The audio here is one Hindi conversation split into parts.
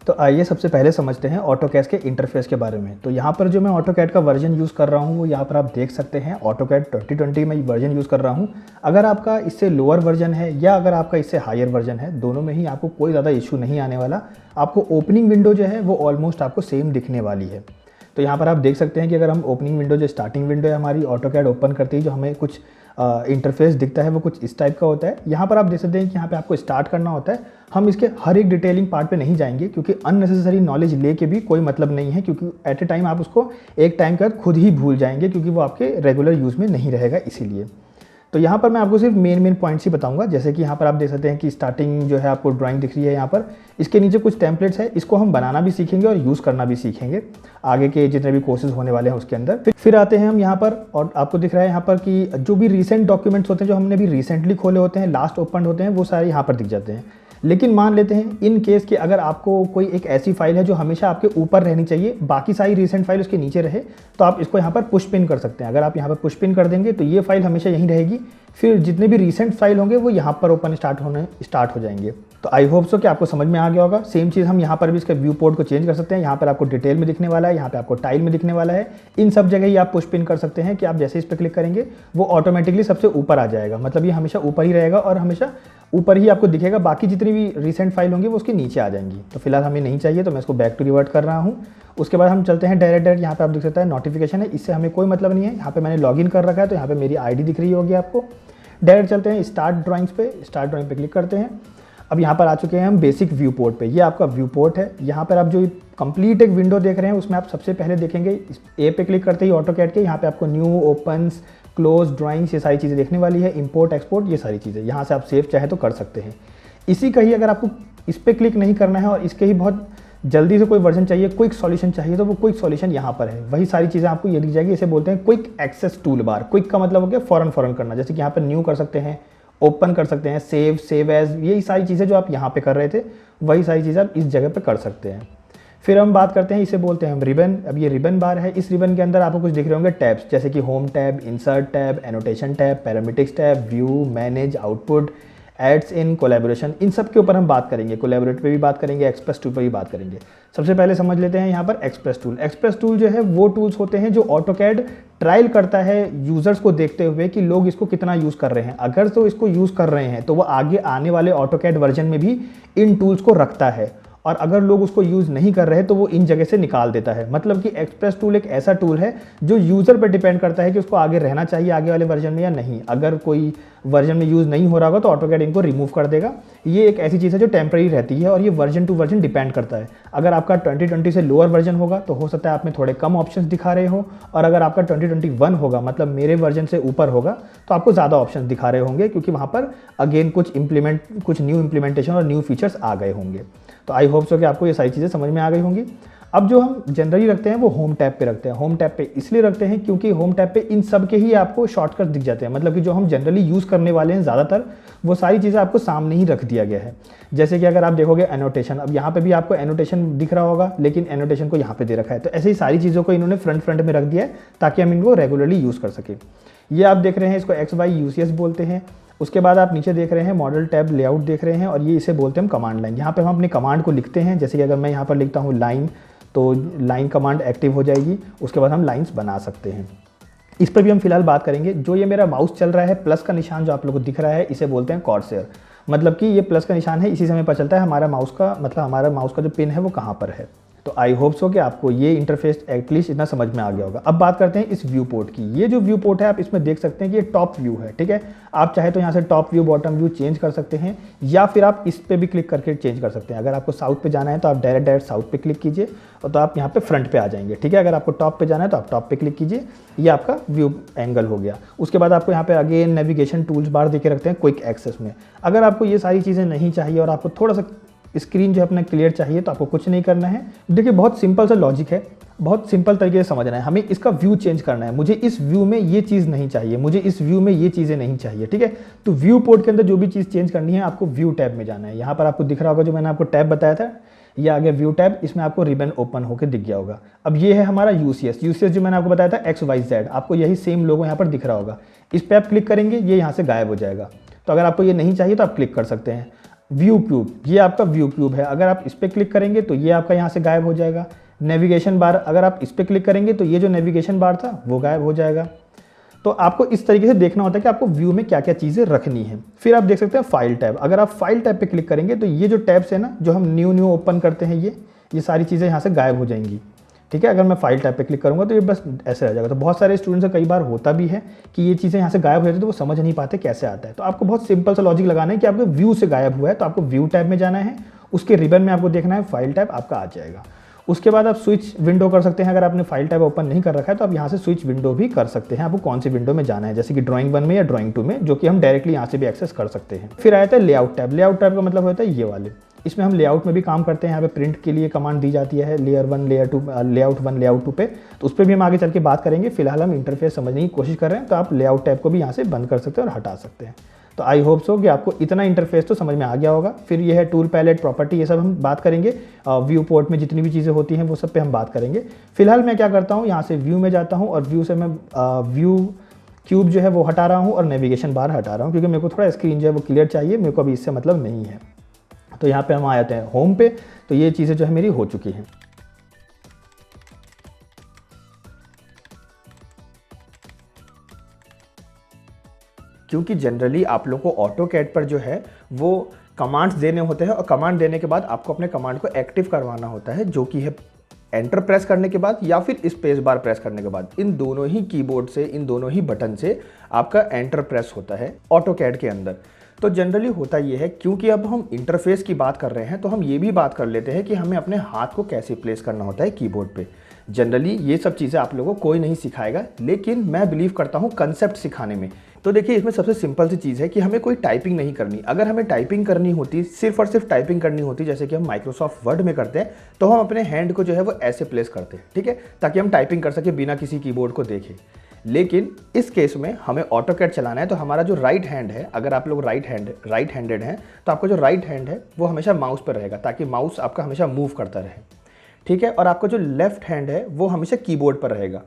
तो आइए सबसे पहले समझते हैं ऑटोकैड के इंटरफेस के बारे में। तो यहाँ पर जो मैं ऑटोकैड का वर्जन यूज़ कर रहा हूँ वो यहाँ पर आप देख सकते हैं, ऑटोकैड 2020 में वर्जन यूज़ कर रहा हूँ। अगर आपका इससे लोअर वर्जन है या अगर आपका इससे हायर वर्जन है, दोनों में ही आपको कोई ज़्यादा इशू नहीं आने वाला। आपको ओपनिंग विंडो जो है वो ऑलमोस्ट आपको सेम दिखने वाली है। तो यहाँ पर आप देख सकते हैं कि अगर हम ओपनिंग विंडो जो स्टार्टिंग विंडो है हमारी ऑटोकैड ओपन करते ही जो हमें कुछ इंटरफेस दिखता है वो कुछ इस टाइप का होता है। यहाँ पर आप देख सकते हैं कि यहाँ पे आपको स्टार्ट करना होता है। हम इसके हर एक डिटेलिंग पार्ट पे नहीं जाएंगे क्योंकि अननेसेसरी नॉलेज लेके भी कोई मतलब नहीं है, क्योंकि एट ए टाइम आप उसको एक टाइम के बाद खुद ही भूल जाएंगे क्योंकि वो आपके रेगुलर यूज़ में नहीं रहेगा इसीलिए। तो यहाँ पर मैं आपको सिर्फ मेन पॉइंट्स ही बताऊंगा। जैसे कि यहाँ पर आप देख सकते हैं कि स्टार्टिंग जो है आपको ड्राइंग दिख रही है, यहाँ पर इसके नीचे कुछ टेम्पलेट्स है, इसको हम बनाना भी सीखेंगे और यूज़ करना भी सीखेंगे आगे के जितने भी कोर्सेज होने वाले हैं उसके अंदर। फिर आते हैं हम यहाँ पर, और आपको दिख रहा है यहाँ पर कि जो भी रिसेंट डॉक्यूमेंट्स होते हैं जो हमने भी रिसेंटली खोले होते हैं, लास्ट ओपन होते हैं, वो सारे यहाँ पर दिख जाते हैं। लेकिन मान लेते हैं इन केस कि अगर आपको कोई एक ऐसी फाइल है जो हमेशा आपके ऊपर रहनी चाहिए, बाकी सारी रीसेंट फाइल उसके नीचे रहे, तो आप इसको यहाँ पर पुश पिन कर सकते हैं। अगर आप यहाँ पर पुश पिन कर देंगे तो ये फाइल हमेशा यहीं रहेगी, फिर जितने भी रीसेंट फाइल होंगे वो यहाँ पर ओपन स्टार्ट हो जाएंगे। तो आई होप सो कि आपको समझ में आ गया होगा। सेम चीज़ हम यहाँ पर भी इसके व्यू पोर्ट को चेंज कर सकते हैं। यहाँ पर आपको डिटेल में दिखने वाला है, यहाँ पे आपको टाइल में दिखने वाला है। इन सब जगह ही आप पुश पिन कर सकते हैं कि आप जैसे इस पर क्लिक करेंगे वो ऑटोमेटिकली सबसे ऊपर आ जाएगा। मतलब ये हमेशा ऊपर ही रहेगा और हमेशा ऊपर ही आपको दिखेगा, बाकी जितनी भी रिसेंट फाइल होंगी वो उसके नीचे आ जाएंगी। तो फिलहाल हमें नहीं चाहिए तो मैं इसको बैक टू रिवर्ट कर रहा हूँ। उसके बाद हम चलते हैं डायरेक्ट यहाँ पे आप देख सकते हैं नोटिफिकेशन है, इससे हमें कोई मतलब नहीं है। यहाँ पे मैंने लॉगिन कर रखा है तो यहाँ पे मेरी आईडी दिख रही होगी आपको। डायरेक्ट चलते हैं स्टार्ट ड्राइंग्स पे, स्टार्ट ड्राइंग पे क्लिक करते हैं। अब यहाँ पर आ चुके हैं हम बेसिक व्यू पोर्ट पे। ये आपका व्यू पोर्ट है। यहाँ पर आप जो कंप्लीट एक विंडो देख रहे हैं उसमें आप सबसे पहले देखेंगे ए पे क्लिक करते ही ऑटोकैड के, यहाँ पे आपको न्यू, ओपन्स, क्लोज, ड्राइंग्स ये सारी चीज़ें देखने वाली है, इंपोर्ट एक्सपोर्ट ये सारी चीज़ें। यहाँ से आप सेव चाहे तो कर सकते हैं। इसी का ही अगर आपको इस पर क्लिक नहीं करना है और इसके ही बहुत जल्दी से कोई वर्जन चाहिए, क्विक सॉल्यूशन चाहिए, तो वो क्विक सॉल्यूशन यहाँ पर है। वही सारी चीज़ें आपको ये दिख जाएगी। इसे बोलते हैं quick access tool bar. Quick का मतलब हो गया फ़ौरन करना। जैसे कि यहाँ पर न्यू कर सकते हैं, ओपन कर सकते हैं, सेव एज, यही सारी चीज़ें जो आप यहाँ पे कर रहे थे वही सारी चीज़ें आप इस जगह पे कर सकते हैं। फिर हम बात करते हैं, इसे बोलते हैं हम रिबन। अब ये रिबन बार है। इस रिबन के अंदर आपको कुछ दिख रहे होंगे टैब्स, जैसे कि home tab, insert tab, annotation tab, parametrics tab, view, manage, output, adds in, collaboration, इन सब के ऊपर हम बात करेंगे। कोलैबोरेट पे भी बात करेंगे, एक्सप्रेस टूल पर भी बात करेंगे। सबसे पहले समझ लेते हैं यहाँ पर एक्सप्रेस टूल। एक्सप्रेस टूल जो है वो टूल्स होते हैं जो ऑटोकैड ट्रायल करता है यूज़र्स को देखते हुए कि लोग इसको कितना यूज़ कर रहे हैं। अगर तो इसको यूज़ कर रहे हैं तो वो आगे आने वाले ऑटोकैड वर्जन में भी इन टूल्स को रखता है, और अगर लोग उसको यूज़ नहीं कर रहे तो वो इन जगह से निकाल देता है। मतलब कि एक्सप्रेस टूल एक ऐसा टूल है जो यूज़र पर डिपेंड करता है कि उसको आगे रहना चाहिए आगे वाले वर्जन में या नहीं। अगर कोई वर्जन में यूज़ नहीं हो रहा होगा तो ऑटोकैड इनको रिमूव कर देगा। ये एक ऐसी चीज़ है जो टेम्पररी रहती है और ये वर्जन टू वर्जन डिपेंड करता है। अगर आपका 2020 से लोअर वर्जन होगा तो हो सकता है आप में थोड़े कम ऑप्शंस दिखा रहे हो, और अगर आपका 2021 होगा मतलब मेरे वर्जन से ऊपर होगा तो आपको ज़्यादा ऑप्शंस दिखा रहे होंगे, क्योंकि वहाँ पर अगेन कुछ न्यू इम्प्लीमेंटेशन और न्यू फीचर्स आ गए होंगे। तो आई होप सो कि आपको ये सारी चीज़ें समझ में आ गई होंगी। अब जो हम जनरली रखते हैं वो होम टैब पे रखते हैं। होम टैब पे इसलिए रखते हैं क्योंकि होम टैब पे इन सब के ही आपको शॉर्टकट दिख जाते हैं। मतलब कि जो हम जनरली यूज़ करने वाले हैं ज़्यादातर वो सारी चीज़ें आपको सामने ही रख दिया गया है। जैसे कि अगर आप देखोगे एनोटेशन, अब यहाँ पे भी आपको एनोटेशन दिख रहा होगा, लेकिन एनोटेशन को यहाँ पे दे रखा है। तो ऐसे ही सारी चीज़ों को इन्होंने फ्रंट में रख दिया है ताकि हम इनको रेगुलरली यूज़ कर सकें। ये आप देख रहे हैं, इसको XY UCS बोलते हैं। उसके बाद आप नीचे देख रहे हैं मॉडल टैब लेआउट देख रहे हैं, और ये इसे बोलते हैं हम कमांड लाइन। यहाँ पे हम अपनी कमांड को लिखते हैं। जैसे कि अगर मैं यहाँ पर लिखता हूँ लाइन, तो लाइन कमांड एक्टिव हो जाएगी। उसके बाद हम लाइंस बना सकते हैं। इस पर भी हम फिलहाल बात करेंगे। जो ये मेरा माउस चल रहा है, प्लस का निशान जो आप लोगों को दिख रहा है, इसे बोलते हैं कॉर्सर। मतलब कि ये प्लस का निशान है, इसी से हमें पता चलता है हमारा माउस का जो पिन है वो कहाँ पर है। तो आई होप सो कि आपको ये इंटरफेस एटलीस्ट इतना समझ में आ गया होगा। अब बात करते हैं इस व्यू पोर्ट की। ये जो व्यू पोर्ट है आप इसमें देख सकते हैं कि ये टॉप व्यू है, ठीक है। आप चाहे तो यहाँ से top view, bottom view change कर सकते हैं, या फिर आप इस पे भी क्लिक करके चेंज कर सकते हैं। अगर आपको साउथ पे जाना है तो आप डायरेक्ट साउथ पे क्लिक कीजिए और तो आप यहाँ पे फ्रंट पे आ जाएंगे, ठीक है। अगर आपको टॉप पे जाना है तो आप टॉप पे क्लिक कीजिए, ये आपका व्यू एंगल हो गया। उसके बाद आपको यहाँ पे अगेन नेविगेशन टूल्स बार देके रखते हैं क्विक एक्सेस में। अगर आपको ये सारी चीज़ें नहीं चाहिए और आपको थोड़ा सा स्क्रीन जो है अपना क्लियर चाहिए तो आपको कुछ नहीं करना है। देखिए बहुत सिंपल सा लॉजिक है, बहुत सिंपल तरीके से समझना है। हमें इसका व्यू चेंज करना है। मुझे इस व्यू में ये चीज़ नहीं चाहिए, मुझे इस व्यू में ये चीज़ें नहीं चाहिए, ठीक है। तो व्यू पोर्ट के अंदर जो भी चीज़ चेंज करनी है आपको व्यू टैब में जाना है। यहाँ पर आपको दिख रहा होगा जो मैंने आपको टैब बताया था, ये आ गया व्यू टैब। इसमें आपको रिबन ओपन होकर दिख गया होगा। अब ये है हमारा UCS जो मैंने आपको बताया था XYZ, आपको यही सेम लोगो यहाँ पर दिख रहा होगा। इस पर आप क्लिक करेंगे, ये यहाँ से गायब हो जाएगा। तो अगर आपको ये नहीं चाहिए तो आप क्लिक कर सकते हैं। व्यू क्यूब, ये आपका व्यू क्यूब है। अगर आप इस पर क्लिक करेंगे तो ये आपका यहाँ से गायब हो जाएगा। नेविगेशन बार, अगर आप इस पर क्लिक करेंगे तो ये जो नेविगेशन बार था वो गायब हो जाएगा। तो आपको इस तरीके से देखना होता है कि आपको व्यू में क्या क्या चीज़ें रखनी है। फिर आप देख सकते हैं फाइल टैब, अगर आप फाइल टैब पे क्लिक करेंगे तो ये जो टैब्स है ना, जो हम न्यू ओपन करते हैं, ये सारी चीज़ें यहाँ से गायब हो जाएंगी। ठीक है, अगर मैं फाइल टैब पे क्लिक करूँगा तो ये बस ऐसे रह जाएगा। तो बहुत सारे स्टूडेंट्स से कई बार होता भी है कि ये चीज़ें यहाँ से गायब हो जाती है तो वो समझ नहीं पाते कैसे आता है। तो आपको बहुत सिंपल सा लॉजिक लगाना है कि आपको व्यू से गायब हुआ है तो आपको व्यू टैब में जाना है, उसके रिबन में आपको देखना है फाइल टैब, आपका आ जाएगा। उसके बाद आप स्विच विंडो कर सकते हैं। अगर आपने फाइल टैब ओपन नहीं कर रखा है तो आप यहाँ से स्विच विंडो भी कर सकते हैं, आपको कौन सी विंडो में जाना है, जैसे कि ड्राइंग 1 में या ड्राइंग 2 में, जो कि हम डायरेक्टली यहाँ से भी एक्सेस कर सकते हैं। फिर आया था लेआउट टैब। लेआउट टैब का मतलब होता है ये वाले, इसमें हम लेआउट में भी काम करते हैं। यहाँ पे प्रिंट के लिए कमांड दी जाती है लेयर 1 लेयर 2 लेआउट 1 लेआउट 2 पे, तो उस पर भी हम आगे चल के बात करेंगे। फिलहाल हम इंटरफेस समझने की कोशिश कर रहे हैं, तो आप लेआउट टैब को भी यहाँ से बंद कर सकते हैं और हटा सकते हैं। तो आई होप सो कि आपको इतना इंटरफेस तो समझ में आ गया होगा। फिर ये है टूल पैलेट, प्रॉपर्टी, ये सब हम बात करेंगे। व्यू पोर्ट में जितनी भी चीज़ें होती हैं वो सब पे हम बात करेंगे। फिलहाल मैं क्या करता हूँ, यहाँ से व्यू में जाता हूँ और व्यू से मैं व्यू क्यूब जो है वो हटा रहा हूँ और नेविगेशन बार हटा रहा हूँ, क्योंकि मेरे को थोड़ा स्क्रीन जो है वो क्लियर चाहिए, मेरे को अभी इससे मतलब नहीं है। तो यहाँ पे हम आ जाते हैं होम पे, तो ये चीज़ें जो है मेरी हो चुकी हैं। क्योंकि जनरली आप लोग को ऑटोकैड पर जो है वो कमांड्स देने होते हैं और कमांड देने के बाद आपको अपने कमांड को एक्टिव करवाना होता है, जो कि है एंटर प्रेस करने के बाद या फिर स्पेस बार प्रेस करने के बाद। इन दोनों ही कीबोर्ड से, इन दोनों ही बटन से आपका एंटर प्रेस होता है ऑटोकैड के अंदर। तो जनरली होता ये है, क्योंकि अब हम इंटरफेस की बात कर रहे हैं तो हम ये भी बात कर लेते हैं कि हमें अपने हाथ को कैसे प्लेस करना होता है कीबोर्ड पे। जनरली ये सब चीज़ें आप लोगों को कोई नहीं सिखाएगा, लेकिन मैं बिलीव करता हूँ कंसेप्ट सिखाने में। तो देखिए, इसमें सबसे सिंपल सी चीज़ है कि हमें कोई टाइपिंग नहीं करनी। अगर हमें टाइपिंग करनी होती, सिर्फ और सिर्फ टाइपिंग करनी होती, जैसे कि हम माइक्रोसॉफ्ट वर्ड में करते हैं, तो हम अपने हैंड को जो है वो ऐसे प्लेस करते हैं, ठीक है, ताकि हम टाइपिंग कर सके बिना किसी कीबोर्ड को देखे। लेकिन इस केस में हमें ऑटोकैड चलाना है, तो हमारा जो राइट हैंड है, अगर आप लोग राइट हैंडेड हैं, तो आपका जो राइट हैंड है वो हमेशा माउस पर रहेगा, ताकि माउस आपका हमेशा मूव करता रहे, ठीक है। और आपका जो लेफ्ट हैंड है वो हमेशा कीबोर्ड पर रहेगा।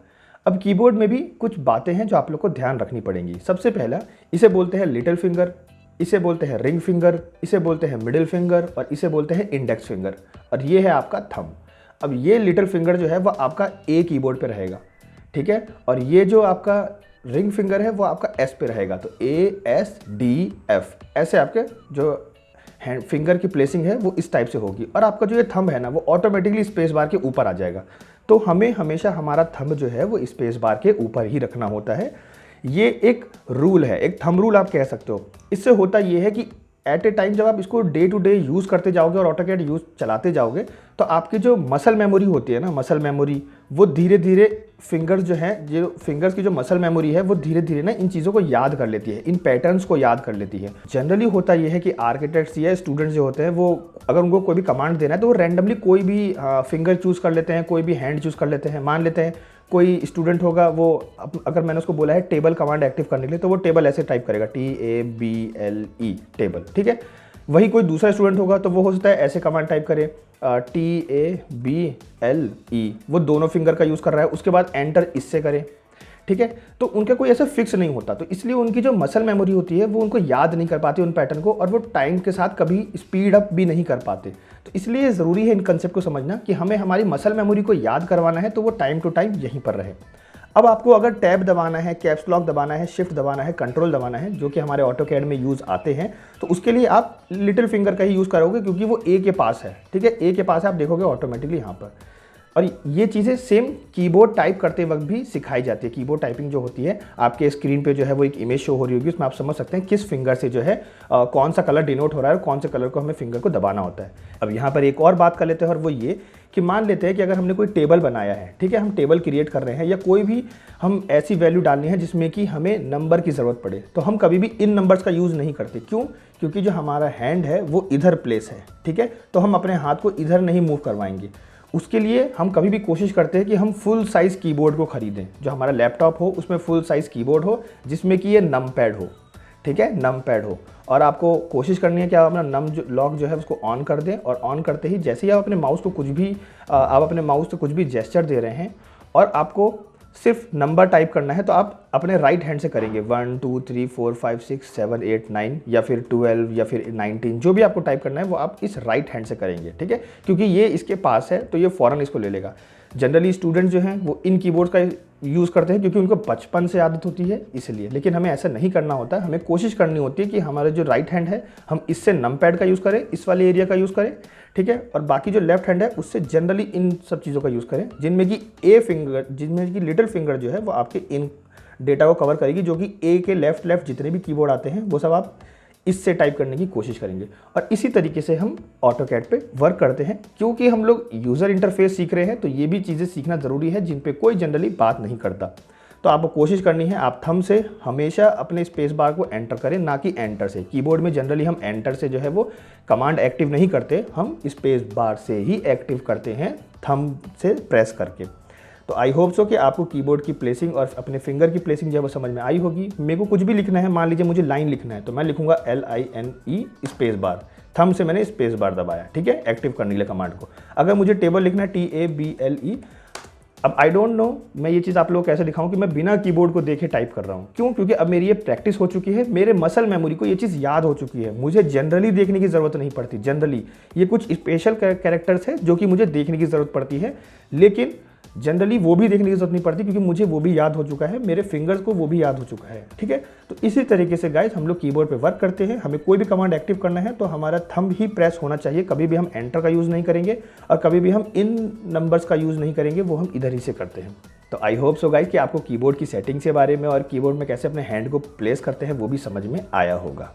अब कीबोर्ड में भी कुछ बातें हैं जो आप लोग को ध्यान रखनी पड़ेंगी। सबसे पहला, इसे बोलते हैं लिटिल फिंगर, इसे बोलते हैं रिंग फिंगर, इसे बोलते हैं मिडिल फिंगर और इसे बोलते हैं इंडेक्स फिंगर, और ये है आपका थंब। अब ये लिटिल फिंगर जो है वो आपका ए कीबोर्ड पे रहेगा, ठीक है, और ये जो आपका रिंग फिंगर है वो आपका एस पे रहेगा। तो ASDF ऐसे आपके जो हैंड फिंगर की प्लेसिंग है वो इस टाइप से होगी, और आपका जो ये थंब है ना वो ऑटोमेटिकली स्पेस बार के ऊपर आ जाएगा। तो हमें हमेशा हमारा थंब जो है वो स्पेस बार के ऊपर ही रखना होता है। ये एक रूल है, एक थंब रूल आप कह सकते हो। इससे होता ये है कि एट ए टाइम जब आप इसको डे टू डे यूज़ करते जाओगे और ऑटोकैड यूज़ चलाते जाओगे, तो आपकी जो मसल मेमोरी होती है ना, मसल मेमोरी, वो धीरे धीरे फिंगर्स जो है, जो फिंगर्स की जो मसल मेमोरी है वो धीरे धीरे ना इन चीज़ों को याद कर लेती है, इन पैटर्न्स को याद कर लेती है। जनरली होता ये है कि आर्किटेक्ट्स या स्टूडेंट्स जो होते हैं वो अगर उनको कोई भी कमांड देना है तो वो रैंडमली कोई भी फिंगर चूज़ कर लेते हैं, कोई भी हैंड चूज़ कर लेते हैं। मान लेते हैं कोई स्टूडेंट होगा, वो अगर मैंने उसको बोला है टेबल कमांड एक्टिव करने के लिए, तो वो टेबल ऐसे टाइप करेगा, TABLE टेबल, ठीक है। वही कोई दूसरा स्टूडेंट होगा तो वो हो सकता है ऐसे कमांड टाइप करे, TABLE, वो दोनों फिंगर का यूज़ कर रहा है, उसके बाद एंटर इससे करें, ठीक है। तो उनका कोई ऐसा फिक्स नहीं होता, तो इसलिए उनकी जो मसल मेमोरी होती है वो उनको याद नहीं कर पाती उन पैटर्न को, और वो टाइम के साथ कभी स्पीड अप भी नहीं कर पाते। तो इसलिए ज़रूरी है इन कंसेप्ट को समझना कि हमें हमारी मसल मेमोरी को याद करवाना है, तो वो टाइम टू टाइम यहीं पर रहे। अब आपको अगर टैब दबाना है, कैप्स लॉक दबाना है, शिफ्ट दबाना है, कंट्रोल दबाना है, जो कि हमारे ऑटोकैड में यूज़ आते हैं, तो उसके लिए आप लिटिल फिंगर का ही यूज़ करोगे, क्योंकि वो ए के पास है, ठीक है, ए के पास है, आप देखोगे ऑटोमेटिकली यहाँ पर। और ये चीज़ें सेम कीबोर्ड टाइप करते वक्त भी सिखाई जाती है। कीबोर्ड टाइपिंग जो होती है, आपके स्क्रीन पे जो है वो एक इमेज शो हो रही होगी, उसमें आप समझ सकते हैं किस फिंगर से जो है कौन सा कलर डिनोट हो रहा है और कौन से कलर को हमें फिंगर को दबाना होता है। अब यहाँ पर एक और बात कर लेते हैं, और वो ये कि मान लेते हैं कि अगर हमने कोई टेबल बनाया है, ठीक है, हम टेबल क्रिएट कर रहे हैं, या कोई भी हम ऐसी वैल्यू डालनी है जिसमें कि हमें नंबर की ज़रूरत पड़े, तो हम कभी भी इन नंबर्स का यूज़ नहीं करते। क्यों? क्योंकि जो हमारा हैंड है वो इधर प्लेस है, ठीक है, तो हम अपने हाथ को इधर नहीं मूव करवाएंगे। उसके लिए हम कभी भी कोशिश करते हैं कि हम फुल साइज़ कीबोर्ड को ख़रीदें, जो हमारा लैपटॉप हो उसमें फुल साइज़ कीबोर्ड हो, जिसमें कि ये नम पैड हो, ठीक है, नम पैड हो। और आपको कोशिश करनी है कि आप अपना नम लॉक जो है उसको ऑन कर दें, और ऑन करते ही जैसे ही आप अपने माउस को कुछ भी जेस्चर दे रहे हैं, और आपको सिर्फ नंबर टाइप करना है तो आप अपने राइट हैंड से करेंगे 1 2 3 4 5 6 7 8 9 या फिर 12 या फिर 19, जो भी आपको टाइप करना है वो आप इस राइट हैंड से करेंगे, ठीक है, क्योंकि ये इसके पास है तो ये फ़ौरन इसको ले लेगा। जनरली स्टूडेंट जो हैं वो इन कीबोर्ड का यूज़ करते हैं क्योंकि उनको बचपन से आदत होती है इसलिए, लेकिन हमें ऐसा नहीं करना होता है। हमें कोशिश करनी होती है कि हमारा जो राइट हैंड है हम इससे नमपैड का यूज़ करें, इस वाले एरिया का यूज़ करें, ठीक है, और बाकी जो लेफ्ट हैंड है उससे जनरली इन सब चीज़ों का यूज़ करें जिनमें कि लिटिल फिंगर जो है वो आपके इन डेटा को कवर करेगी, जो कि ए के लेफ्ट जितने भी कीबोर्ड आते हैं वो सब आप इससे टाइप करने की कोशिश करेंगे। और इसी तरीके से हम ऑटोकैड पे वर्क करते हैं। क्योंकि हम लोग यूज़र इंटरफेस सीख रहे हैं तो ये भी चीज़ें सीखना ज़रूरी है जिन पे कोई जनरली बात नहीं करता। तो आपको कोशिश करनी है आप थंब से हमेशा अपने स्पेस बार को एंटर करें, ना कि एंटर से। कीबोर्ड में जनरली हम एंटर से जो है वो कमांड एक्टिव नहीं करते, हम स्पेस बार से ही एक्टिव करते हैं थंब से प्रेस करके। तो आई होप सो कि आपको कीबोर्ड की प्लेसिंग और अपने फिंगर की प्लेसिंग जो है वो समझ में आई होगी। मेरे को कुछ भी लिखना है, मान लीजिए मुझे लाइन लिखना है तो मैं लिखूंगा LINE स्पेस बार, थंब से मैंने स्पेस बार दबाया, ठीक है, एक्टिव करने के लिए कमांड को। अगर मुझे टेबल लिखना है TABLE, अब आई डोंट नो मैं ये चीज़ आप लोगों को कैसे दिखाऊं कि मैं बिना कीबोर्ड को देखे टाइप कर रहा हूं। क्यों? क्योंकि अब मेरी ये प्रैक्टिस हो चुकी है, मेरे मसल मेमोरी को ये चीज़ याद हो चुकी है, मुझे जनरली देखने की ज़रूरत नहीं पड़ती। जनरली ये कुछ स्पेशल कैरेक्टर्स है जो कि मुझे देखने की ज़रूरत पड़ती है, लेकिन जनरली वो भी देखने की जरूरत नहीं पड़ती क्योंकि मुझे वो भी याद हो चुका है, मेरे फिंगर्स को वो भी याद हो चुका है, ठीक है। तो इसी तरीके से गाइस हम लोग कीबोर्ड पे वर्क करते हैं। हमें कोई भी कमांड एक्टिव करना है तो हमारा थंब ही प्रेस होना चाहिए, कभी भी हम एंटर का यूज़ नहीं करेंगे और कभी भी हम इन नंबर्स का यूज़ नहीं करेंगे, वो हम इधर ही से करते हैं। तो आई होप सो गाइस कि आपको कीबोर्ड की सेटिंग्स के बारे में और कीबोर्ड में कैसे अपने हैंड को प्लेस करते हैं वो भी समझ में आया होगा।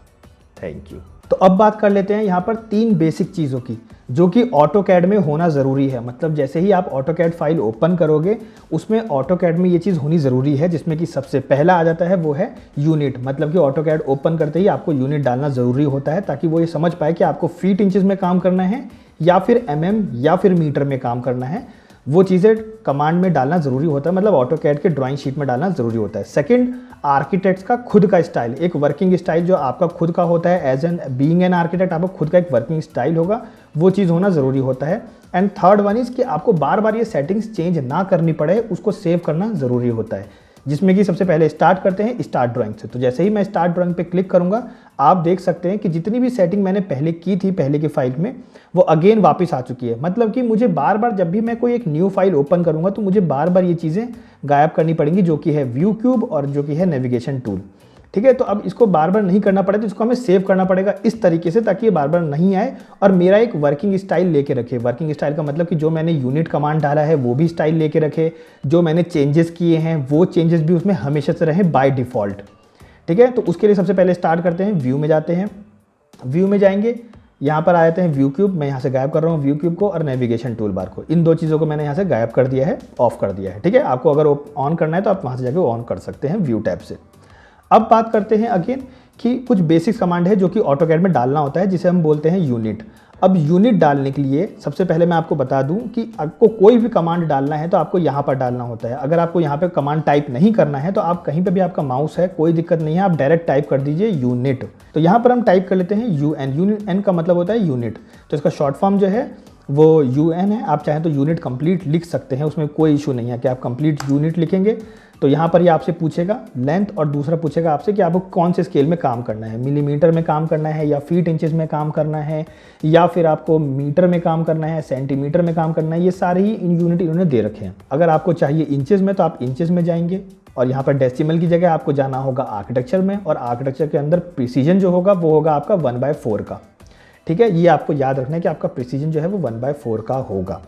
Thank you. तो अब बात कर लेते हैं यहाँ पर 3 बेसिक चीज़ों की जो कि ऑटोकैड में होना ज़रूरी है। मतलब जैसे ही आप ऑटोकैड फाइल ओपन करोगे उसमें ऑटोकैड में ये चीज़ होनी ज़रूरी है, जिसमें कि सबसे पहला आ जाता है वो है यूनिट। मतलब कि ऑटोकैड ओपन करते ही आपको यूनिट डालना ज़रूरी होता है ताकि वो ये समझ पाए कि आपको फीट इंचेस में काम करना है या फिर mm या फिर मीटर में काम करना है। वो चीज़ें कमांड में डालना ज़रूरी होता है, मतलब ऑटोकैड के ड्राइंग शीट में डालना ज़रूरी होता है। सेकंड, आर्किटेक्ट्स का खुद का स्टाइल, एक वर्किंग स्टाइल जो आपका खुद का होता है। As an being an architect आपको खुद का एक वर्किंग स्टाइल होगा, वो चीज़ होना ज़रूरी होता है। एंड थर्ड वन इज़ कि आपको बार बार ये सेटिंग्स चेंज ना करनी पड़े, उसको सेव करना ज़रूरी होता है। जिसमें कि सबसे पहले स्टार्ट करते हैं स्टार्ट ड्राइंग से। तो जैसे ही मैं स्टार्ट ड्राइंग पे क्लिक करूंगा आप देख सकते हैं कि जितनी भी सेटिंग मैंने पहले की थी पहले की फाइल में वो अगेन वापस आ चुकी है। मतलब कि मुझे बार बार जब भी मैं कोई एक न्यू फाइल ओपन करूंगा तो मुझे बार बार ये चीज़ें गायब करनी पड़ेंगी, जो कि है व्यू क्यूब और जो कि है नेविगेशन टूल, ठीक है। तो अब इसको बार बार नहीं करना पड़े तो इसको हमें सेव करना पड़ेगा इस तरीके से ताकि ये बार बार नहीं आए और मेरा एक वर्किंग स्टाइल लेके रखे। वर्किंग स्टाइल का मतलब कि जो मैंने यूनिट कमांड डाला है वो भी स्टाइल लेके रखे, जो मैंने चेंजेस किए हैं वो चेंजेस भी उसमें हमेशा से रहे बाय डिफ़ॉल्ट, ठीक है। तो उसके लिए सबसे पहले स्टार्ट करते हैं, व्यू में जाते हैं। व्यू में जाएंगे, यहाँ पर आ जाते हैं व्यू क्यूब, मैं यहाँ से गायब कर रहा हूँ व्यू क्यूब को और नेविगेशन टूल बार को। इन 2 चीज़ों को मैंने यहाँ से गायब कर दिया है, ऑफ कर दिया है, ठीक है। आपको अगर ऑन करना है तो आप वहाँ से जाकर ऑन कर सकते हैं व्यू टैब से। अब बात करते हैं अगेन कि कुछ बेसिक कमांड है जो कि ऑटोकैड में डालना होता है, जिसे हम बोलते हैं यूनिट। अब यूनिट डालने के लिए सबसे पहले मैं आपको बता दूं कि आपको कोई भी कमांड डालना है तो आपको यहाँ पर डालना होता है। अगर आपको यहाँ पे कमांड टाइप नहीं करना है तो आप कहीं पे भी आपका माउस है कोई दिक्कत नहीं है, आप डायरेक्ट टाइप कर दीजिए यूनिट। तो यहाँ पर हम टाइप कर लेते हैं UN। UN का मतलब होता है यूनिट, तो इसका शॉर्ट फॉर्म जो है वो UN है। आप चाहें तो यूनिट कंप्लीट लिख सकते हैं, उसमें कोई इशू नहीं है कि आप कंप्लीट यूनिट लिखेंगे। तो यहाँ पर ये आपसे पूछेगा लेंथ और दूसरा पूछेगा आपसे कि आपको कौन से स्केल में काम करना है, मिलीमीटर में काम करना है या फीट इंचेस में काम करना है या फिर आपको मीटर में काम करना है, सेंटीमीटर में काम करना है। ये सारे ही इन यूनिट इन्होंने दे रखे हैं। अगर आपको चाहिए इंचेस में तो आप इंचेस में जाएंगे और यहाँ पर डेसिमल की जगह आपको जाना होगा आर्किटेक्चर में, और आर्किटेक्चर के अंदर प्रिसीजन जो होगा वो होगा आपका 1/4 का, ठीक है। ये आपको याद रखना है कि आपका प्रिसीजन जो है वो 1/4 का होगा।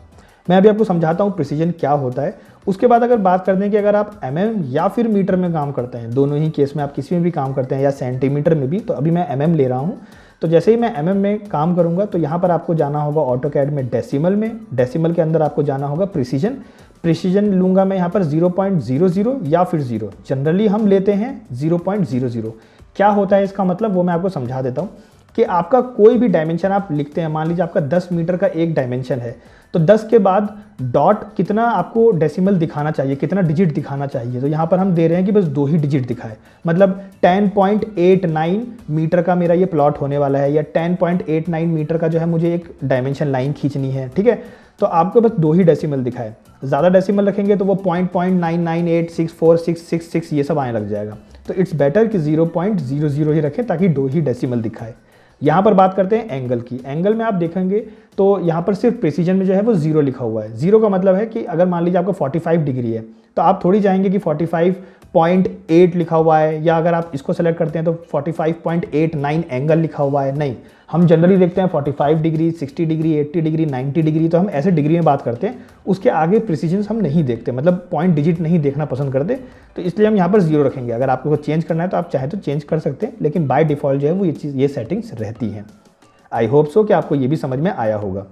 मैं अभी आपको समझाता हूँ प्रिसीजन क्या होता है। उसके बाद अगर बात करते हैं कि अगर आप mm या फिर मीटर में काम करते हैं, दोनों ही केस में आप किसी में भी काम करते हैं या सेंटीमीटर में भी, तो अभी मैं mm ले रहा हूँ। तो जैसे ही मैं mm में काम करूँगा तो यहाँ पर आपको जाना होगा ऑटोकैड में डेसिमल में, डेसिमल के अंदर आपको जाना होगा प्रिसीजन। प्रिसीजन लूँगा मैं यहाँ पर 0.00 या फिर 0, जनरली हम लेते हैं 0.00। क्या होता है इसका मतलब वो मैं आपको समझा देता हूँ कि आपका कोई भी डायमेंशन आप लिखते हैं, मान लीजिए आपका 10 मीटर का एक डायमेंशन है तो 10 के बाद डॉट कितना आपको डेसिमल दिखाना चाहिए, कितना डिजिट दिखाना चाहिए। तो यहाँ पर हम दे रहे हैं कि बस 2 ही डिजिट दिखाए, मतलब 10.89 मीटर का मेरा ये प्लॉट होने वाला है या 10.89 मीटर का जो है मुझे एक डायमेंशन लाइन खींचनी है, ठीक है। तो आपको बस 2 ही डेसिमल दिखाए। ज़्यादा डेसिमल रखेंगे तो वो 0.9986466 ये सब आने लग जाएगा। तो इट्स बेटर कि 0.00 ही रखें ताकि 2 ही डेसिमल दिखाए। यहाँ पर बात करते हैं एंगल की। एंगल में आप देखेंगे तो यहाँ पर सिर्फ प्रिसीजन में जो है वो 0 लिखा हुआ है। 0 का मतलब है कि अगर मान लीजिए आपको 45 डिग्री है तो आप थोड़ी चाहेंगे कि 45.8 लिखा हुआ है, या अगर आप इसको सेलेक्ट करते हैं तो 45.89 एंगल लिखा हुआ है। नहीं, हम जनरली देखते हैं 45 डिग्री, 60 डिग्री, 80 डिग्री, 90 डिग्री, तो हम ऐसे डिग्री में बात करते हैं। उसके आगे प्रिसीजन हम नहीं देखते, मतलब पॉइंट डिजिट नहीं देखना पसंद करते, तो इसलिए हम यहाँ पर 0 रखेंगे। अगर आपको चेंज करना है तो आप चाहे तो चेंज कर सकते हैं, लेकिन बाय डिफ़ॉल्ट जो है वो ये सेटिंग्स रहती हैं। आई होप सो कि आपको ये भी समझ में आया होगा।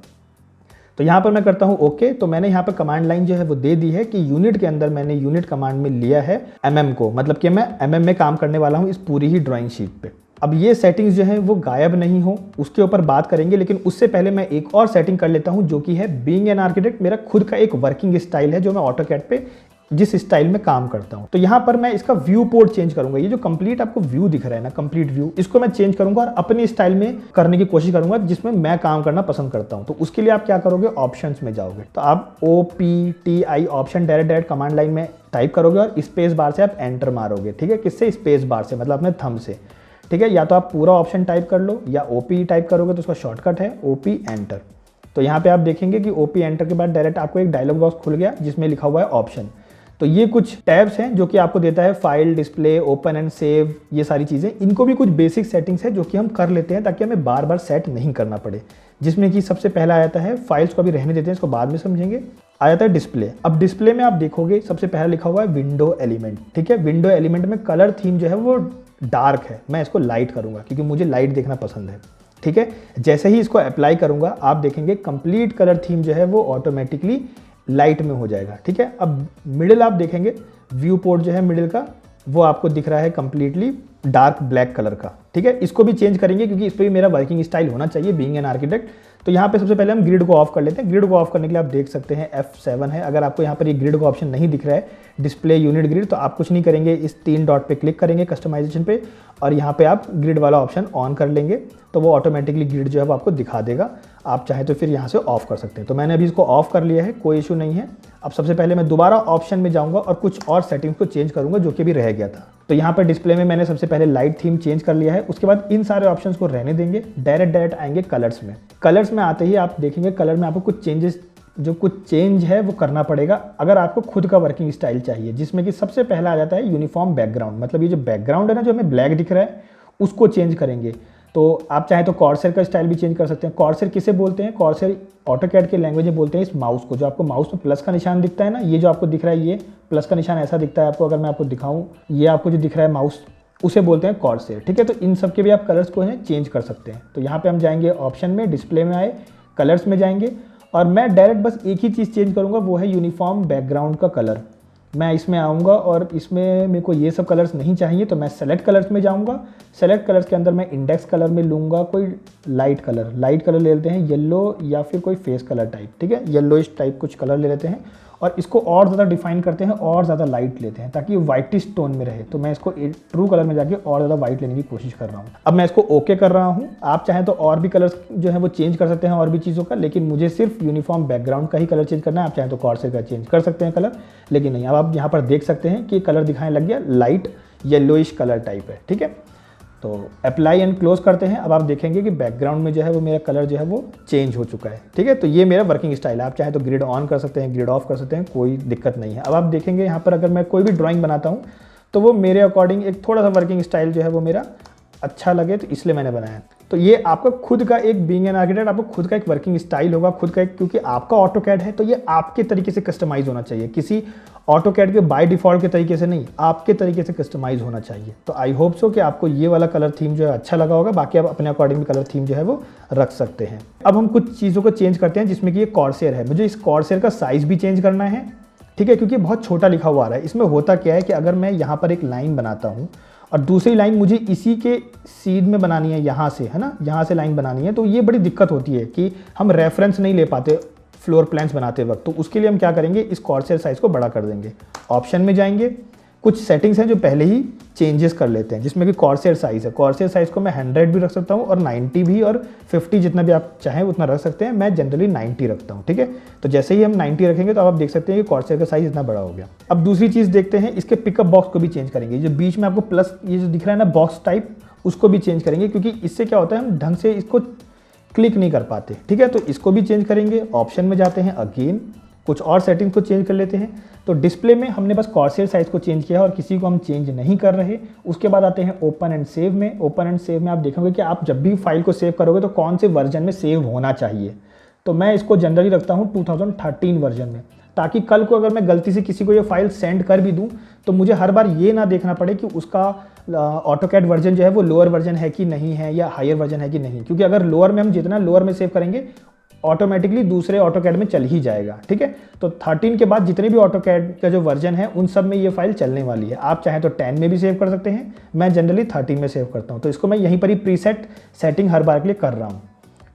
तो यहाँ पर मैं करता हूँ ओके। तो मैंने यहाँ पर कमांड लाइन जो है वो दे दी है कि यूनिट के अंदर मैंने यूनिट कमांड में लिया है mm को, मतलब कि मैं mm में काम करने वाला हूँ इस पूरी ही ड्राइंग शीट पे। अब ये सेटिंग्स जो है वो गायब नहीं हो उसके ऊपर बात करेंगे, लेकिन उससे पहले मैं एक और सेटिंग कर लेता हूँ जो कि है बीइंग एन आर्किटेक्ट। मेरा खुद का एक वर्किंग स्टाइल है जो मैं ऑटोकैड पे जिस स्टाइल में काम करता हूं। तो यहां पर मैं इसका व्यू पोर्ट चेंज करूंगा। ये जो कंप्लीट आपको व्यू दिख रहा है ना, कंप्लीट व्यू, इसको मैं चेंज करूंगा और अपने स्टाइल में करने की कोशिश करूंगा जिसमें मैं काम करना पसंद करता हूं। तो उसके लिए आप क्या करोगे, ऑप्शंस में जाओगे, तो आप OPTI option direct command line में टाइप करोगे और स्पेस बार से आप एंटर मारोगे। ठीक है, किससे, स्पेस बार से, मतलब अपने थंब से। ठीक है, या तो आप पूरा ऑप्शन टाइप कर लो या OP टाइप करोगे तो उसका शॉर्टकट है OP एंटर। तो यहाँ पे आप देखेंगे कि OP एंटर के बाद डायरेक्ट आपको एक डायलॉग बॉक्स खुल गया जिसमें लिखा हुआ है ऑप्शन। तो ये कुछ टैब्स हैं जो कि आपको देता है file, display, open and save, ये सारी चीज़ें। इनको भी कुछ बेसिक सेटिंग्स है जो कि हम कर लेते हैं ताकि हमें बार बार सेट नहीं करना पड़े। जिसमें कि सबसे पहला आ जाता है, फाइल्स को अभी रहने देते हैं, इसको बाद में समझेंगे, आ जाता है डिस्प्ले। अब डिस्प्ले में आप देखोगे सबसे पहला लिखा हुआ है विंडो एलिमेंट। ठीक है, विंडो एलिमेंट में कलर थीम जो है वो डार्क है, मैं इसको लाइट करूँगा क्योंकि मुझे लाइट देखना पसंद है। ठीक है, जैसे ही इसको अप्लाई करूँगा आप देखेंगे कंप्लीट कलर थीम जो है वो ऑटोमेटिकली लाइट में हो जाएगा। ठीक है, अब मिडिल आप देखेंगे, व्यू पोर्ट जो है मिडिल का वो आपको दिख रहा है कंप्लीटली डार्क ब्लैक कलर का। ठीक है, इसको भी चेंज करेंगे क्योंकि इस पर भी मेरा वर्किंग स्टाइल होना चाहिए बीइंग एन आर्किटेक्ट। तो यहाँ पे सबसे पहले हम ग्रिड को ऑफ कर लेते हैं। ग्रिड को ऑफ करने के लिए आप देख सकते हैं F7 है। अगर आपको यहाँ पर ये ग्रिड का ऑप्शन नहीं दिख रहा है, डिस्प्ले यूनिट ग्रिड, तो आप कुछ नहीं करेंगे, इस 3 डॉट पे क्लिक करेंगे कस्टमाइजेशन पे और यहाँ पे आप ग्रिड वाला ऑप्शन ऑन कर लेंगे तो वो ऑटोमेटिकली ग्रिड जो है वो आपको दिखा देगा। आप चाहे तो फिर यहाँ से ऑफ कर सकते हैं। तो मैंने अभी इसको ऑफ कर लिया है, कोई इशू नहीं है। अब सबसे पहले मैं दोबारा ऑप्शन में जाऊँगा और कुछ और सेटिंग्स को चेंज करूँगा जो कि भी रह गया था। तो यहाँ पर डिस्प्ले में मैंने सबसे पहले लाइट थीम चेंज कर लिया है। उसके बाद इन सारे ऑप्शंस को रहने देंगे, डायरेक्ट आएंगे कलर्स में। कलर्स में आते ही आप देखेंगे कलर में आपको कुछ चेंजेस, जो कुछ चेंज है वो करना पड़ेगा अगर आपको खुद का वर्किंग स्टाइल चाहिए, जिसमें कि सबसे पहला आ जाता है यूनिफॉर्म बैकग्राउंड। मतलब ये जो बैकग्राउंड है ना, जो हमें ब्लैक दिख रहा है, उसको चेंज करेंगे। तो आप चाहे तो कॉर्सर का स्टाइल भी चेंज कर सकते हैं। कॉर्सर किसे बोलते हैं, कॉर्सर ऑटोकैड के लैंग्वेज में बोलते हैं इस माउस को, जो आपको माउस में प्लस का निशान दिखता है ना, ये जो आपको दिख रहा है, ये प्लस का निशान ऐसा दिखता है आपको। अगर मैं आपको दिखाऊं, ये आपको जो दिख रहा है माउस, उसे बोलते हैं कॉर्सर। ठीक है, तो इन सब के भी आप कलर्स को है चेंज कर सकते हैं। तो यहाँ पे हम जाएंगे ऑप्शन में, डिस्प्ले में आए, कलर्स में जाएंगे और मैं डायरेक्ट बस एक ही चीज़ चेंज करूँगा, वो है यूनिफॉर्म बैकग्राउंड का कलर। मैं इसमें आऊँगा और इसमें मेरे को ये सब कलर्स नहीं चाहिए, तो मैं सेलेक्ट कलर्स में जाऊँगा। सेलेक्ट कलर्स के अंदर मैं इंडेक्स कलर में लूँगा कोई लाइट कलर ले लेते हैं, येलो या फिर कोई फेस कलर टाइप। ठीक है, येलोइश टाइप कुछ कलर ले लेते हैं और इसको और ज़्यादा डिफाइन करते हैं और ज़्यादा लाइट लेते हैं ताकि वाइटिश टोन में रहे। तो मैं इसको ट्रू कलर में जाके और ज़्यादा वाइट लेने की कोशिश कर रहा हूँ। अब मैं इसको ओके कर रहा हूँ। आप चाहें तो और भी कलर्स जो है वो चेंज कर सकते हैं और भी चीज़ों का, लेकिन मुझे सिर्फ यूनिफॉर्म बैकग्राउंड का ही कलर चेंज करना है। आप चाहें तो कॉर्सर का चेंज कर सकते हैं कलर, लेकिन नहीं। अब आप यहाँ पर देख सकते हैं कि कलर दिखाने लग गया, लाइट येलोइश कलर टाइप है। ठीक है, तो अप्लाई एंड क्लोज करते हैं। अब आप देखेंगे कि बैकग्राउंड में जो है वो मेरा कलर जो है वो चेंज हो चुका है। ठीक है, तो ये मेरा वर्किंग स्टाइल है। आप चाहे तो ग्रिड ऑन कर सकते हैं, ग्रिड ऑफ कर सकते हैं, कोई दिक्कत नहीं है। अब आप देखेंगे यहाँ पर अगर मैं कोई भी ड्राइंग बनाता हूँ तो वो मेरे अकॉर्डिंग एक थोड़ा सा वर्किंग स्टाइल जो है वो मेरा अच्छा लगे, तो इसलिए मैंने बनाया। तो ये आपका खुद का एक बीइंग एन आर्किटेक्ट, आपको खुद का एक वर्किंग स्टाइल होगा, खुद का एक, क्योंकि आपका ऑटोकैड है तो ये आपके तरीके से कस्टमाइज होना चाहिए, किसी ऑटोकैड के बाय डिफ़ॉल्ट के तरीके से नहीं, आपके तरीके से कस्टमाइज होना चाहिए। तो आई होप सो कि आपको ये वाला कलर थीम जो है अच्छा लगा होगा। बाकी आप अपने अकॉर्डिंग कलर थीम जो है वो रख सकते हैं। अब हम कुछ चीज़ों को चेंज करते हैं, जिसमें कि ये कॉर्सर है। मुझे इस कॉर्सर का साइज़ भी चेंज करना है। ठीक है, क्योंकि बहुत छोटा लिखा हुआ आ रहा है। इसमें होता क्या है कि अगर मैं यहाँ पर एक लाइन बनाता हूँ और दूसरी लाइन मुझे इसी के सीध में बनानी है, यहाँ से, है ना, यहाँ से लाइन बनानी है, तो ये बड़ी दिक्कत होती है कि हम रेफरेंस नहीं ले पाते फ्लोर प्लान्स बनाते वक्त। तो उसके लिए हम क्या करेंगे, इस कॉर्सर साइज़ को बड़ा कर देंगे। ऑप्शन में जाएंगे, कुछ सेटिंग्स हैं जो पहले ही चेंजेस कर लेते हैं, जिसमें कि कॉर्सेर साइज़ है। कॉर्सेर साइज़ को मैं 100 भी रख सकता हूँ और 90 भी, और 50 जितना भी आप चाहें उतना रख सकते हैं। मैं जनरली 90 रखता हूँ, ठीक है। तो जैसे ही हम 90 रखेंगे तो आप देख सकते हैं कि कॉर्सेर का साइज़ इतना बड़ा हो गया। अब दूसरी चीज़ देखते हैं, इसके पिकअप बॉक्स को भी चेंज करेंगे। जो बीच में आपको प्लस ये जो दिख रहा है ना बॉक्स टाइप, उसको भी चेंज करेंगे, क्योंकि इससे क्या होता है हम ढंग से इसको क्लिक नहीं कर पाते, ठीक है। तो इसको भी चेंज करेंगे। ऑप्शन में जाते हैं, अगेन कुछ और सेटिंग्स को चेंज कर लेते हैं। तो डिस्प्ले में हमने बस कॉर्सेर साइज़ को चेंज किया है और किसी को हम चेंज नहीं कर रहे। उसके बाद आते हैं ओपन एंड सेव में। ओपन एंड सेव में आप देखोगे कि आप जब भी फाइल को सेव करोगे तो कौन से वर्जन में सेव होना चाहिए। तो मैं इसको जनरली रखता हूँ 2013 वर्जन में, ताकि कल को अगर मैं गलती से किसी को ये फाइल सेंड कर भी दूँ तो मुझे हर बार ये ना देखना पड़े कि उसका ऑटोकैड वर्जन जो है वो लोअर वर्जन है कि नहीं है या हायर वर्जन है कि नहीं, क्योंकि अगर लोअर में हम जितना लोअर में सेव करेंगे ऑटोमेटिकली दूसरे ऑटोकैड में चल ही जाएगा, ठीक है। तो 13 के बाद जितने भी ऑटोकैड का जो वर्जन है उन सब में ये फाइल चलने वाली है। आप चाहें तो 10 में भी सेव कर सकते हैं, मैं जनरली 13 में सेव करता हूँ। तो इसको मैं यहीं पर ही प्रीसेट सेटिंग हर बार के लिए कर रहा हूँ,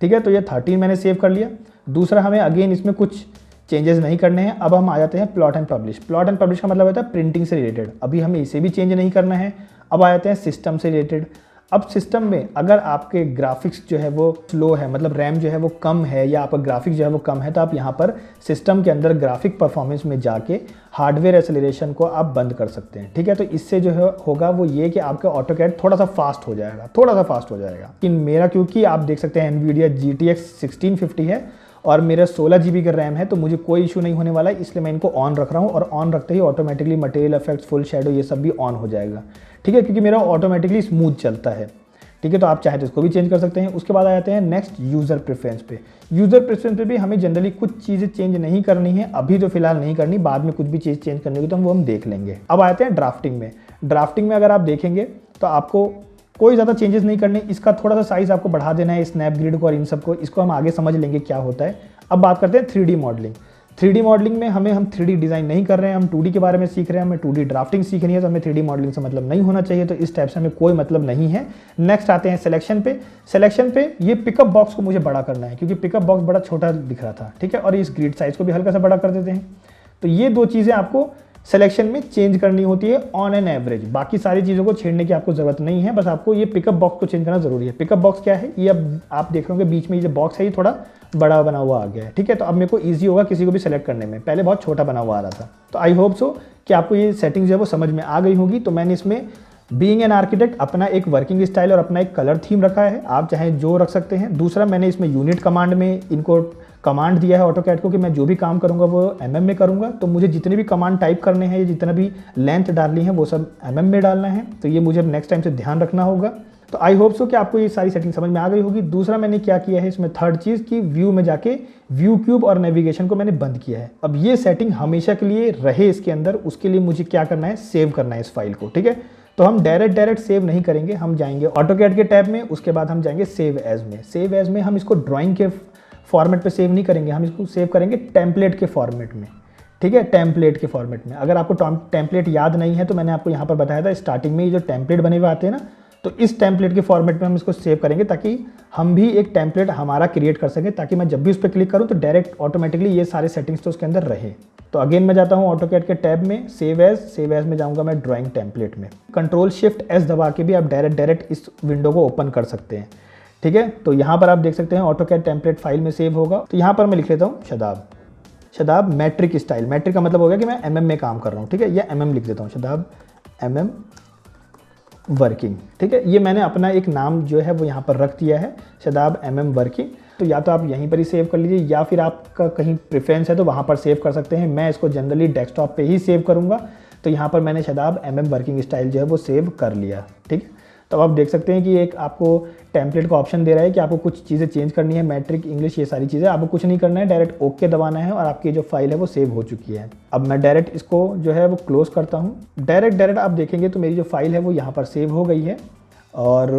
ठीक है। तो ये 13 मैंने सेव कर लिया। दूसरा, हमें अगेन इसमें कुछ चेंजेस नहीं करने हैं। अब हम आ जाते हैं plot and publish. Plot and publish का मतलब होता है प्रिंटिंग से रिलेटेड, अभी हमें इसे भी चेंज नहीं करना है। अब आ जाते हैं सिस्टम से रिलेटेड। अब सिस्टम में अगर आपके ग्राफिक्स जो है वो स्लो है, मतलब रैम जो है वो कम है या आपका ग्राफिक्स जो है वो कम है, तो आप यहाँ पर सिस्टम के अंदर ग्राफिक परफॉर्मेंस में जाके हार्डवेयर एक्सेलरेशन को आप बंद कर सकते हैं, ठीक है। तो इससे जो है होगा वो ये कि आपका ऑटोकैड थोड़ा सा फास्ट हो जाएगा, थोड़ा सा फास्ट हो जाएगा। लेकिन मेरा, क्योंकि आप देख सकते हैं NVIDIA GTX 1650 है और मेरा 16 GB का रैम है, तो मुझे कोई इशू नहीं होने वाला है, इसलिए मैं इनको ऑन रख रहा हूँ। और ऑन रखते ही automatically material effects, full shadow, ये सब भी ऑन हो जाएगा, ठीक है, क्योंकि मेरा ऑटोमेटिकली स्मूथ चलता है, ठीक है। तो आप चाहे तो इसको भी चेंज कर सकते हैं। उसके बाद आ जाते हैं नेक्स्ट यूज़र प्रेफरेंस पे। यूज़र प्रेफरेंस पे भी हमें जनरली कुछ चीज़ें चेंज नहीं करनी है, अभी तो फिलहाल नहीं करनी, बाद में कुछ भी चीज़ चेंज करनी होगी तो हम देख लेंगे। अब आते हैं ड्राफ्टिंग में। ड्राफ्टिंग में अगर आप देखेंगे तो आपको कोई ज़्यादा चेंजेस नहीं करने। इसका थोड़ा सा साइज़ आपको बढ़ा देना है, स्नैप ग्रिड को और इन सबको, इसको हम आगे समझ लेंगे क्या होता है। अब बात करते हैं 3D मॉडलिंग। 3D मॉडलिंग में हम 3D डिज़ाइन नहीं कर रहे हैं, हम 2D के बारे में सीख रहे हैं। हमें 2D ड्राफ्टिंग सीखनी है, तो हमें 3D मॉडलिंग से मतलब नहीं होना चाहिए, तो इस टाइप से हमें कोई मतलब नहीं है। नेक्स्ट आते हैं सिलेक्शन पे। सिलेक्शन पे ये पिकअप बॉक्स को मुझे बड़ा करना है, क्योंकि पिकअप बॉक्स बड़ा छोटा दिख रहा था, ठीक है। और इस ग्रिड साइज़ को भी हल्का सा बड़ा कर देते हैं। तो ये दो चीज़ें आपको सिलेक्शन में चेंज करनी होती है ऑन एन एवरेज। बाकी सारी चीज़ों को छेड़ने की आपको ज़रूरत नहीं है, बस आपको ये पिकअप बॉक्स को चेंज करना ज़रूरी है। पिकअप बॉक्स क्या है, ये अब आप देख रहे होंगे बीच में ये जो बॉक्स है ये थोड़ा बड़ा बना हुआ आ गया है, ठीक है। तो अब मेरे को ईजी होगा किसी को भी सेलेक्ट करने में, पहले बहुत छोटा बना हुआ आ रहा था। तो आई होप सो कि आपको ये सेटिंग जो है वो समझ में आ गई होगी। तो मैंने इसमें बीइंग एन आर्किटेक्ट अपना एक वर्किंग स्टाइल और अपना एक कलर थीम रखा है, आप चाहें जो रख सकते हैं। दूसरा, मैंने इसमें यूनिट कमांड में इनको कमांड दिया है ऑटोकैड को कि मैं जो भी काम करूंगा वो mm में करूंगा। तो मुझे जितने भी कमांड टाइप करने हैं या जितना भी लेंथ डालनी है वो सब mm में डालना है। तो ये मुझे नेक्स्ट टाइम से ध्यान रखना होगा। तो आई होप सो कि आपको ये सारी सेटिंग समझ में आ गई होगी। दूसरा मैंने क्या किया है इसमें, थर्ड चीज़ की व्यू में जाके व्यू क्यूब और नेविगेशन को मैंने बंद किया है। अब ये सेटिंग हमेशा के लिए रहे इसके अंदर, उसके लिए मुझे क्या करना है, सेव करना है इस फाइल को, ठीक है। तो हम डायरेक्ट सेव नहीं करेंगे, हम जाएंगे ऑटोकैड के टैब में, उसके बाद हम जाएंगे सेव एज में। सेव एज में हम इसको ड्राइंग के फॉर्मेट पे सेव नहीं करेंगे, हम इसको सेव करेंगे टेम्पलेट के फॉर्मेट में, ठीक है। टेम्पलेट के फॉर्मेट में, अगर आपको टेम्पलेट याद नहीं है तो मैंने आपको यहाँ पर बताया था स्टार्टिंग में, ये जो टेम्पलेट बने हुए आते हैं ना, तो इस टेम्पलेट के फॉर्मेट में हम इसको सेव करेंगे, ताकि हम भी एक टेम्पलेट हमारा क्रिएट कर सकें, ताकि मैं जब भी उस पर क्लिक करूँ तो डायरेक्ट ऑटोमेटिकली ये सारे सेटिंग्स तो उसके अंदर रहे। तो अगेन मैं जाता हूँ ऑटोकैड के टैब में, सेव एज में जाऊँगा मैं ड्राइंग टेम्पलेट में। Ctrl+Shift+S दबा के भी आप डायरेक्ट इस विंडो को ओपन कर सकते हैं, ठीक है। तो यहाँ पर आप देख सकते हैं ऑटोकैड टेम्पलेट फाइल में सेव होगा। तो यहाँ पर मैं लिख लेता हूँ शदाब मैट्रिक स्टाइल। मैट्रिक का मतलब हो गया कि मैं MM में काम कर रहा हूँ, ठीक है। या MM लिख देता हूँ, शदाब MM वर्किंग, ठीक है। ये मैंने अपना एक नाम जो है वो यहाँ पर रख दिया है, शदाब MM वर्किंग। तो या तो आप यहीं पर ही सेव कर लीजिए, या फिर आपका कहीं प्रेफरेंस है तो वहाँ पर सेव कर सकते हैं। मैं इसको जनरली डेस्कटॉप पे ही सेव करूँगा। तो यहाँ पर मैंने शदाब MM वर्किंग स्टाइल जो है वो सेव कर लिया, ठीक है। तो आप देख सकते हैं कि एक आपको टेम्पलेट का ऑप्शन दे रहा है कि आपको कुछ चीज़ें चेंज करनी है, मैट्रिक, इंग्लिश, ये सारी चीज़ें आपको कुछ नहीं करना है, डायरेक्ट ओके दबाना है और आपकी जो फाइल है वो सेव हो चुकी है। अब मैं डायरेक्ट इसको जो है वो क्लोज करता हूँ। डायरेक्ट आप देखेंगे तो मेरी जो फाइल है वो यहाँ पर सेव हो गई है और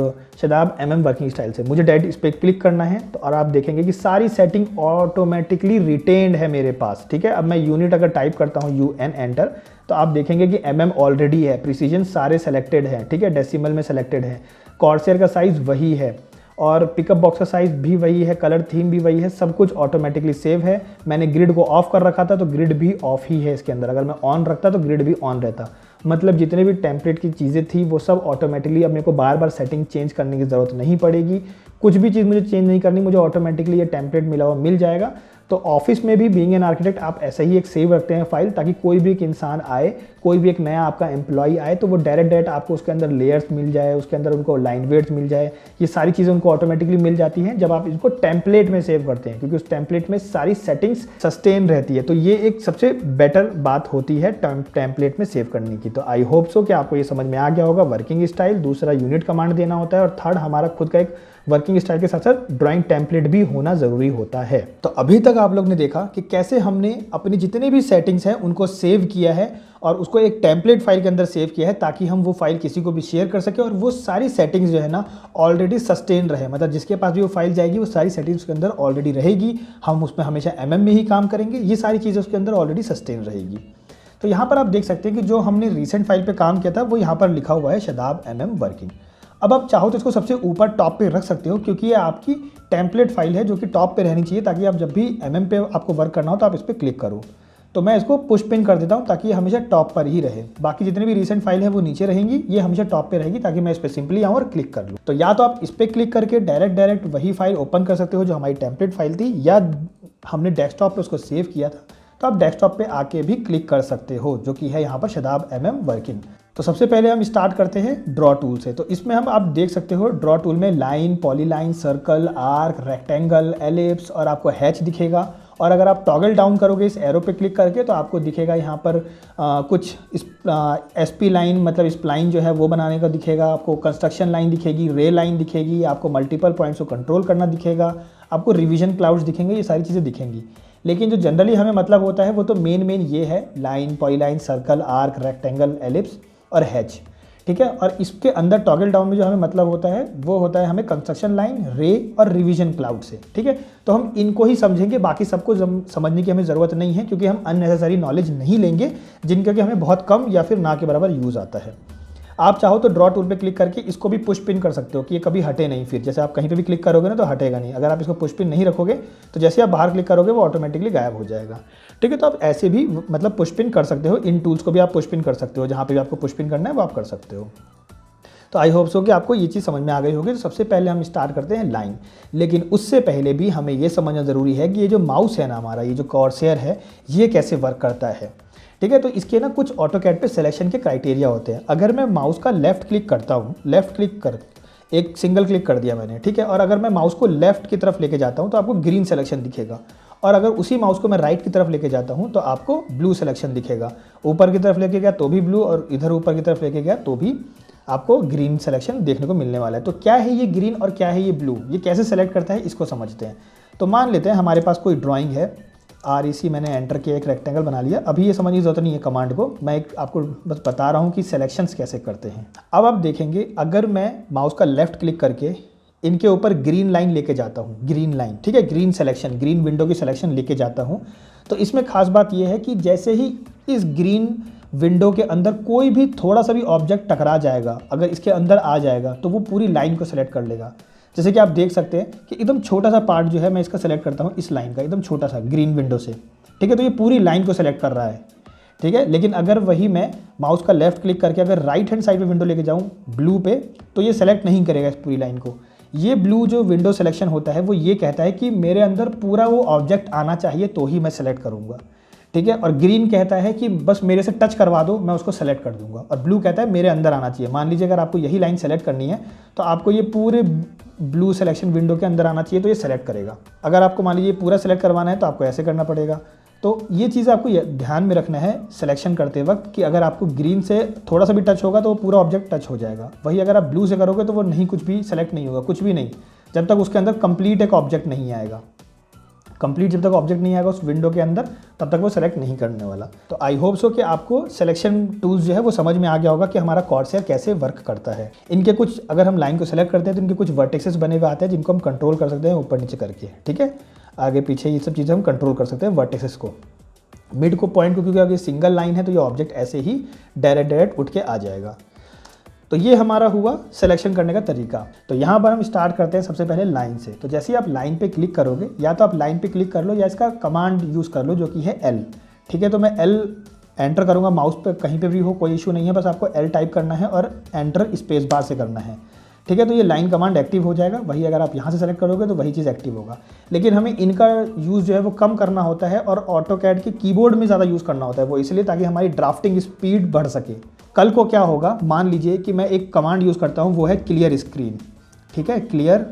शदाब MM वर्किंग स्टाइल से। मुझे डायरेक्ट इस पर क्लिक करना है तो और आप देखेंगे कि सारी सेटिंग ऑटोमेटिकली रिटेन्ड है मेरे पास, ठीक है। अब मैं यूनिट अगर टाइप करता हूँ UN एंटर, तो आप देखेंगे कि MM ऑलरेडी है, प्रिसीजन सारे सेलेक्टेड हैं, ठीक है, डेसिमल में सेलेक्टेड है, कॉर्सेर का साइज़ वही है और पिकअप बॉक्स का साइज़ भी वही है, कलर थीम भी वही है, सब कुछ ऑटोमेटिकली सेव है। मैंने ग्रिड को ऑफ कर रखा था तो ग्रिड भी ऑफ ही है इसके अंदर, अगर मैं ऑन रखता तो ग्रिड भी ऑन रहता। मतलब जितने भी टेम्पलेट की चीज़ें थी वो सब ऑटोमेटिकली, अब मेरे को बार बार सेटिंग चेंज करने की ज़रूरत नहीं पड़ेगी। कुछ भी चीज़ मुझे चेंज नहीं करनी, मुझे ऑटोमेटिकली ये टेम्पलेट मिला हुआ मिल जाएगा। तो ऑफिस में भी बीइंग एन आर्किटेक्ट आप ऐसे ही एक सेव रखते हैं फाइल, ताकि कोई भी एक इंसान आए, कोई भी एक नया आपका एम्प्लॉय आए तो वो डायरेक्ट आपको उसके अंदर लेयर्स मिल जाए, उसके अंदर उनको लाइन वेट्स मिल जाए, ये सारी चीज़ें उनको ऑटोमेटिकली मिल जाती हैं जब आप इसको टेम्पलेट में सेव करते हैं, क्योंकि उस टेम्पलेट में सारी सेटिंग्स सस्टेन रहती है। तो ये एक सबसे बेटर बात होती है टेम्पलेट में सेव करने की। तो आई होप सो कि आपको ये समझ में आ गया होगा वर्किंग स्टाइल, दूसरा यूनिट कमांड देना होता है, और थर्ड हमारा खुद का एक वर्किंग स्टाइल के साथ साथ ड्राइंग टेम्पलेट भी होना ज़रूरी होता है। तो अभी तक आप लोग ने देखा कि कैसे हमने अपनी जितने भी सेटिंग्स हैं उनको सेव किया है और उसको एक टेम्पलेट फाइल के अंदर सेव किया है, ताकि हम वो फाइल किसी को भी शेयर कर सके और वो सारी सेटिंग्स जो है ना ऑलरेडी सस्टेन रहे। मतलब जिसके पास भी वो फाइल जाएगी वो सारी सेटिंग्स उसके अंदर ऑलरेडी रहेगी, हम उसमें हमेशा MM में ही काम करेंगे, ये सारी चीज़ें उसके अंदर ऑलरेडी सस्टेन रहेगी। तो यहाँ पर आप देख सकते हैं कि जो हमने रिसेंट फाइल पर काम किया था वो यहाँ पर लिखा हुआ है शादाब MM वर्किंग। अब आप चाहो तो इसको सबसे ऊपर टॉप पे रख सकते हो, क्योंकि ये आपकी टेम्पलेट फाइल है जो कि टॉप पे रहनी चाहिए, ताकि आप जब भी MM पे आपको वर्क करना हो तो आप इस पर क्लिक करो। तो मैं इसको पुश पिन कर देता हूँ ताकि ये हमेशा टॉप पर ही रहे। बाकी जितनी भी रिसेंट फाइल है वो नीचे रहेंगी, ये हमेशा टॉप पे रहेगी ताकि मैं इस पर सिंपली आऊँ और क्लिक कर लूँ। तो या तो आप इस पर क्लिक करके डायरेक्ट वही फाइल ओपन कर सकते हो जो हमारी टेम्पलेट फाइल थी, या हमने डेस्कटॉप पर उसको सेव किया था तो आप डेस्कटॉप पे आके भी क्लिक कर सकते हो, जो कि है यहाँ पर शादाब MM वर्किंग। तो सबसे पहले हम स्टार्ट करते हैं ड्रॉ टूल से। तो इसमें हम आप देख सकते हो ड्रॉ टूल में line, polyline, circle, arc, rectangle, ellipse और आपको हैच दिखेगा। और अगर आप टॉगल डाउन करोगे इस एरो पे क्लिक करके तो आपको दिखेगा यहाँ पर कुछ SP लाइन, मतलब स्प्लाइन जो है वो बनाने का दिखेगा, आपको कंस्ट्रक्शन लाइन दिखेगी, रे लाइन दिखेगी, आपको मल्टीपल पॉइंट्स को कंट्रोल करना दिखेगा, आपको रिवीजन क्लाउड्स दिखेंगे, ये सारी चीज़ें दिखेंगी। लेकिन जो जनरली हमें मतलब होता है वो तो मेन ये है, line, polyline, circle, arc, rectangle, ellipse और हैच, ठीक है। और इसके अंदर टॉगल डाउन में जो हमें मतलब होता है वो होता है हमें कंस्ट्रक्शन लाइन, रे और रिवीजन क्लाउड से, ठीक है। तो हम इनको ही समझेंगे, बाकी सबको समझने की हमें ज़रूरत नहीं है, क्योंकि हम अननेसेसरी नॉलेज नहीं लेंगे जिनका कि हमें बहुत कम या फिर ना के बराबर यूज़ आता है। आप चाहो तो ड्रॉ टूल पे क्लिक करके इसको भी पुश पिन कर सकते हो कि ये कभी हटे नहीं, फिर जैसे आप कहीं पे भी क्लिक करोगे ना तो हटेगा नहीं। अगर आप इसको पुश पिन नहीं रखोगे तो जैसे आप बाहर क्लिक करोगे वो ऑटोमेटिकली गायब हो जाएगा, ठीक है। तो आप ऐसे भी मतलब पुश पिन कर सकते हो, इन टूल्स को भी आप पुश पिन कर सकते हो, जहाँ पे भी आपको पुश पिन करना है वो आप कर सकते हो। तो आई होप सो कि आपको ये चीज़ समझ में आ गई होगी। तो सबसे पहले हम स्टार्ट करते हैं लाइन, लेकिन उससे पहले भी हमें ये समझना ज़रूरी है कि ये जो माउस है ना हमारा, ये जो कॉर्सेयर है, ये कैसे वर्क करता है, ठीक है। तो इसके ना कुछ ऑटोकैड पे सिलेक्शन के क्राइटेरिया होते हैं। अगर मैं माउस का लेफ्ट क्लिक करता हूँ, लेफ्ट क्लिक कर एक सिंगल क्लिक कर दिया मैंने, ठीक है, और अगर मैं माउस को लेफ्ट की तरफ लेके जाता हूँ तो आपको ग्रीन सिलेक्शन दिखेगा, और अगर उसी माउस को मैं राइट की तरफ लेके जाता हूँ तो आपको ब्लू सिलेक्शन दिखेगा। ऊपर की तरफ लेके गया तो भी ब्लू, और इधर ऊपर की तरफ लेके गया तो भी आपको ग्रीन सिलेक्शन देखने को मिलने वाला है। तो क्या है ये ग्रीन और क्या है ये ब्लू, ये कैसे सेलेक्ट करता है इसको समझते हैं। तो मान लेते हैं हमारे पास कोई ड्राइंग है, REC मैंने एंटर किया, एक रेक्टेंगल बना लिया। अभी ये समझने की जरूरत नहीं है कमांड को, मैं एक आपको बस बता रहा हूँ कि सिलेक्शंस कैसे करते हैं। अब आप देखेंगे अगर मैं माउस का लेफ्ट क्लिक करके इनके ऊपर ग्रीन लाइन लेके जाता हूँ, ग्रीन लाइन, ठीक है, ग्रीन सिलेक्शन, ग्रीन विंडो की सिलेक्शन लेके जाता हूँ, तो इसमें खास बात यह है कि जैसे ही इस ग्रीन विंडो के अंदर कोई भी थोड़ा सा भी ऑब्जेक्ट टकरा जाएगा, अगर इसके अंदर आ जाएगा तो वो पूरी लाइन को सेलेक्ट कर लेगा। जैसे कि आप देख सकते हैं कि एकदम छोटा सा पार्ट जो है मैं इसका सेलेक्ट करता हूँ, इस लाइन का एकदम छोटा सा ग्रीन विंडो से, ठीक है, तो ये पूरी लाइन को सेलेक्ट कर रहा है, ठीक है। लेकिन अगर वही मैं माउस का लेफ्ट क्लिक करके अगर राइट हैंड साइड पे विंडो लेके जाऊँ ब्लू पे, तो ये सेलेक्ट नहीं करेगा इस पूरी लाइन को। ये ब्लू जो विंडो सिलेक्शन होता है वो ये कहता है कि मेरे अंदर पूरा वो ऑब्जेक्ट आना चाहिए तो ही मैं सेलेक्ट करूँगा, ठीक है। और ग्रीन कहता है कि बस मेरे से टच करवा दो, मैं उसको सेलेक्ट कर दूंगा। और ब्लू कहता है मेरे अंदर आना चाहिए। मान लीजिए अगर आपको यही लाइन सेलेक्ट करनी है तो आपको ये पूरे ब्लू सिलेक्शन विंडो के अंदर आना चाहिए, तो ये सेलेक्ट करेगा। अगर आपको मान लीजिए पूरा सेलेक्ट करवाना है तो आपको ऐसे करना पड़ेगा। तो ये चीज़ आपको ध्यान में रखना है सिलेक्शन करते वक्त कि अगर आपको ग्रीन से थोड़ा सा भी टच होगा तो वो पूरा ऑब्जेक्ट टच हो जाएगा। वही अगर आप ब्लू से करोगे तो वो नहीं, कुछ भी सेलेक्ट नहीं होगा, कुछ भी नहीं, जब तक उसके अंदर कंप्लीट एक ऑब्जेक्ट नहीं आएगा। कंप्लीट जब तक ऑब्जेक्ट नहीं आएगा उस विंडो के अंदर तब तक वो सेलेक्ट नहीं करने वाला। तो आई होप सो कि आपको सिलेक्शन टूल्स जो है वो समझ में आ गया होगा कि हमारा कॉर्सेयर कैसे वर्क करता है। इनके कुछ, अगर हम लाइन को सेलेक्ट करते हैं तो इनके कुछ वर्टेक्सेस बने हुए आते हैं जिनको हम कंट्रोल कर सकते हैं ऊपर नीचे करके, ठीक है, आगे पीछे ये सब चीज़ें हम कंट्रोल कर सकते हैं वर्टेक्सेस को। मिड को, पॉइंट को, क्योंकि अगर सिंगल लाइन है तो ये ऑब्जेक्ट ऐसे ही डायरेक्ट उठ के आ जाएगा। तो ये हमारा हुआ सिलेक्शन करने का तरीका। तो यहाँ पर हम स्टार्ट करते हैं सबसे पहले लाइन से। तो जैसे ही आप लाइन पे क्लिक करोगे, या तो आप लाइन पे क्लिक कर लो या इसका कमांड यूज़ कर लो जो कि है L। ठीक है, तो मैं L एंटर करूँगा, माउस पे कहीं पे भी हो कोई इशू नहीं है, बस आपको L टाइप करना है और एंटर स्पेस बार से करना है। ठीक है, तो ये लाइन कमांड एक्टिव हो जाएगा। वही अगर आप यहाँ से सेलेक्ट करोगे तो वही चीज़ एक्टिव होगा, लेकिन हमें इनका यूज़ जो है वो कम करना होता है और ऑटोकैड के कीबोर्ड में ज़्यादा यूज़ करना होता है। वो इसलिए ताकि हमारी ड्राफ्टिंग स्पीड बढ़ सके। कल को क्या होगा, मान लीजिए कि मैं एक कमांड यूज़ करता हूँ, वो है क्लियर स्क्रीन। ठीक है, क्लियर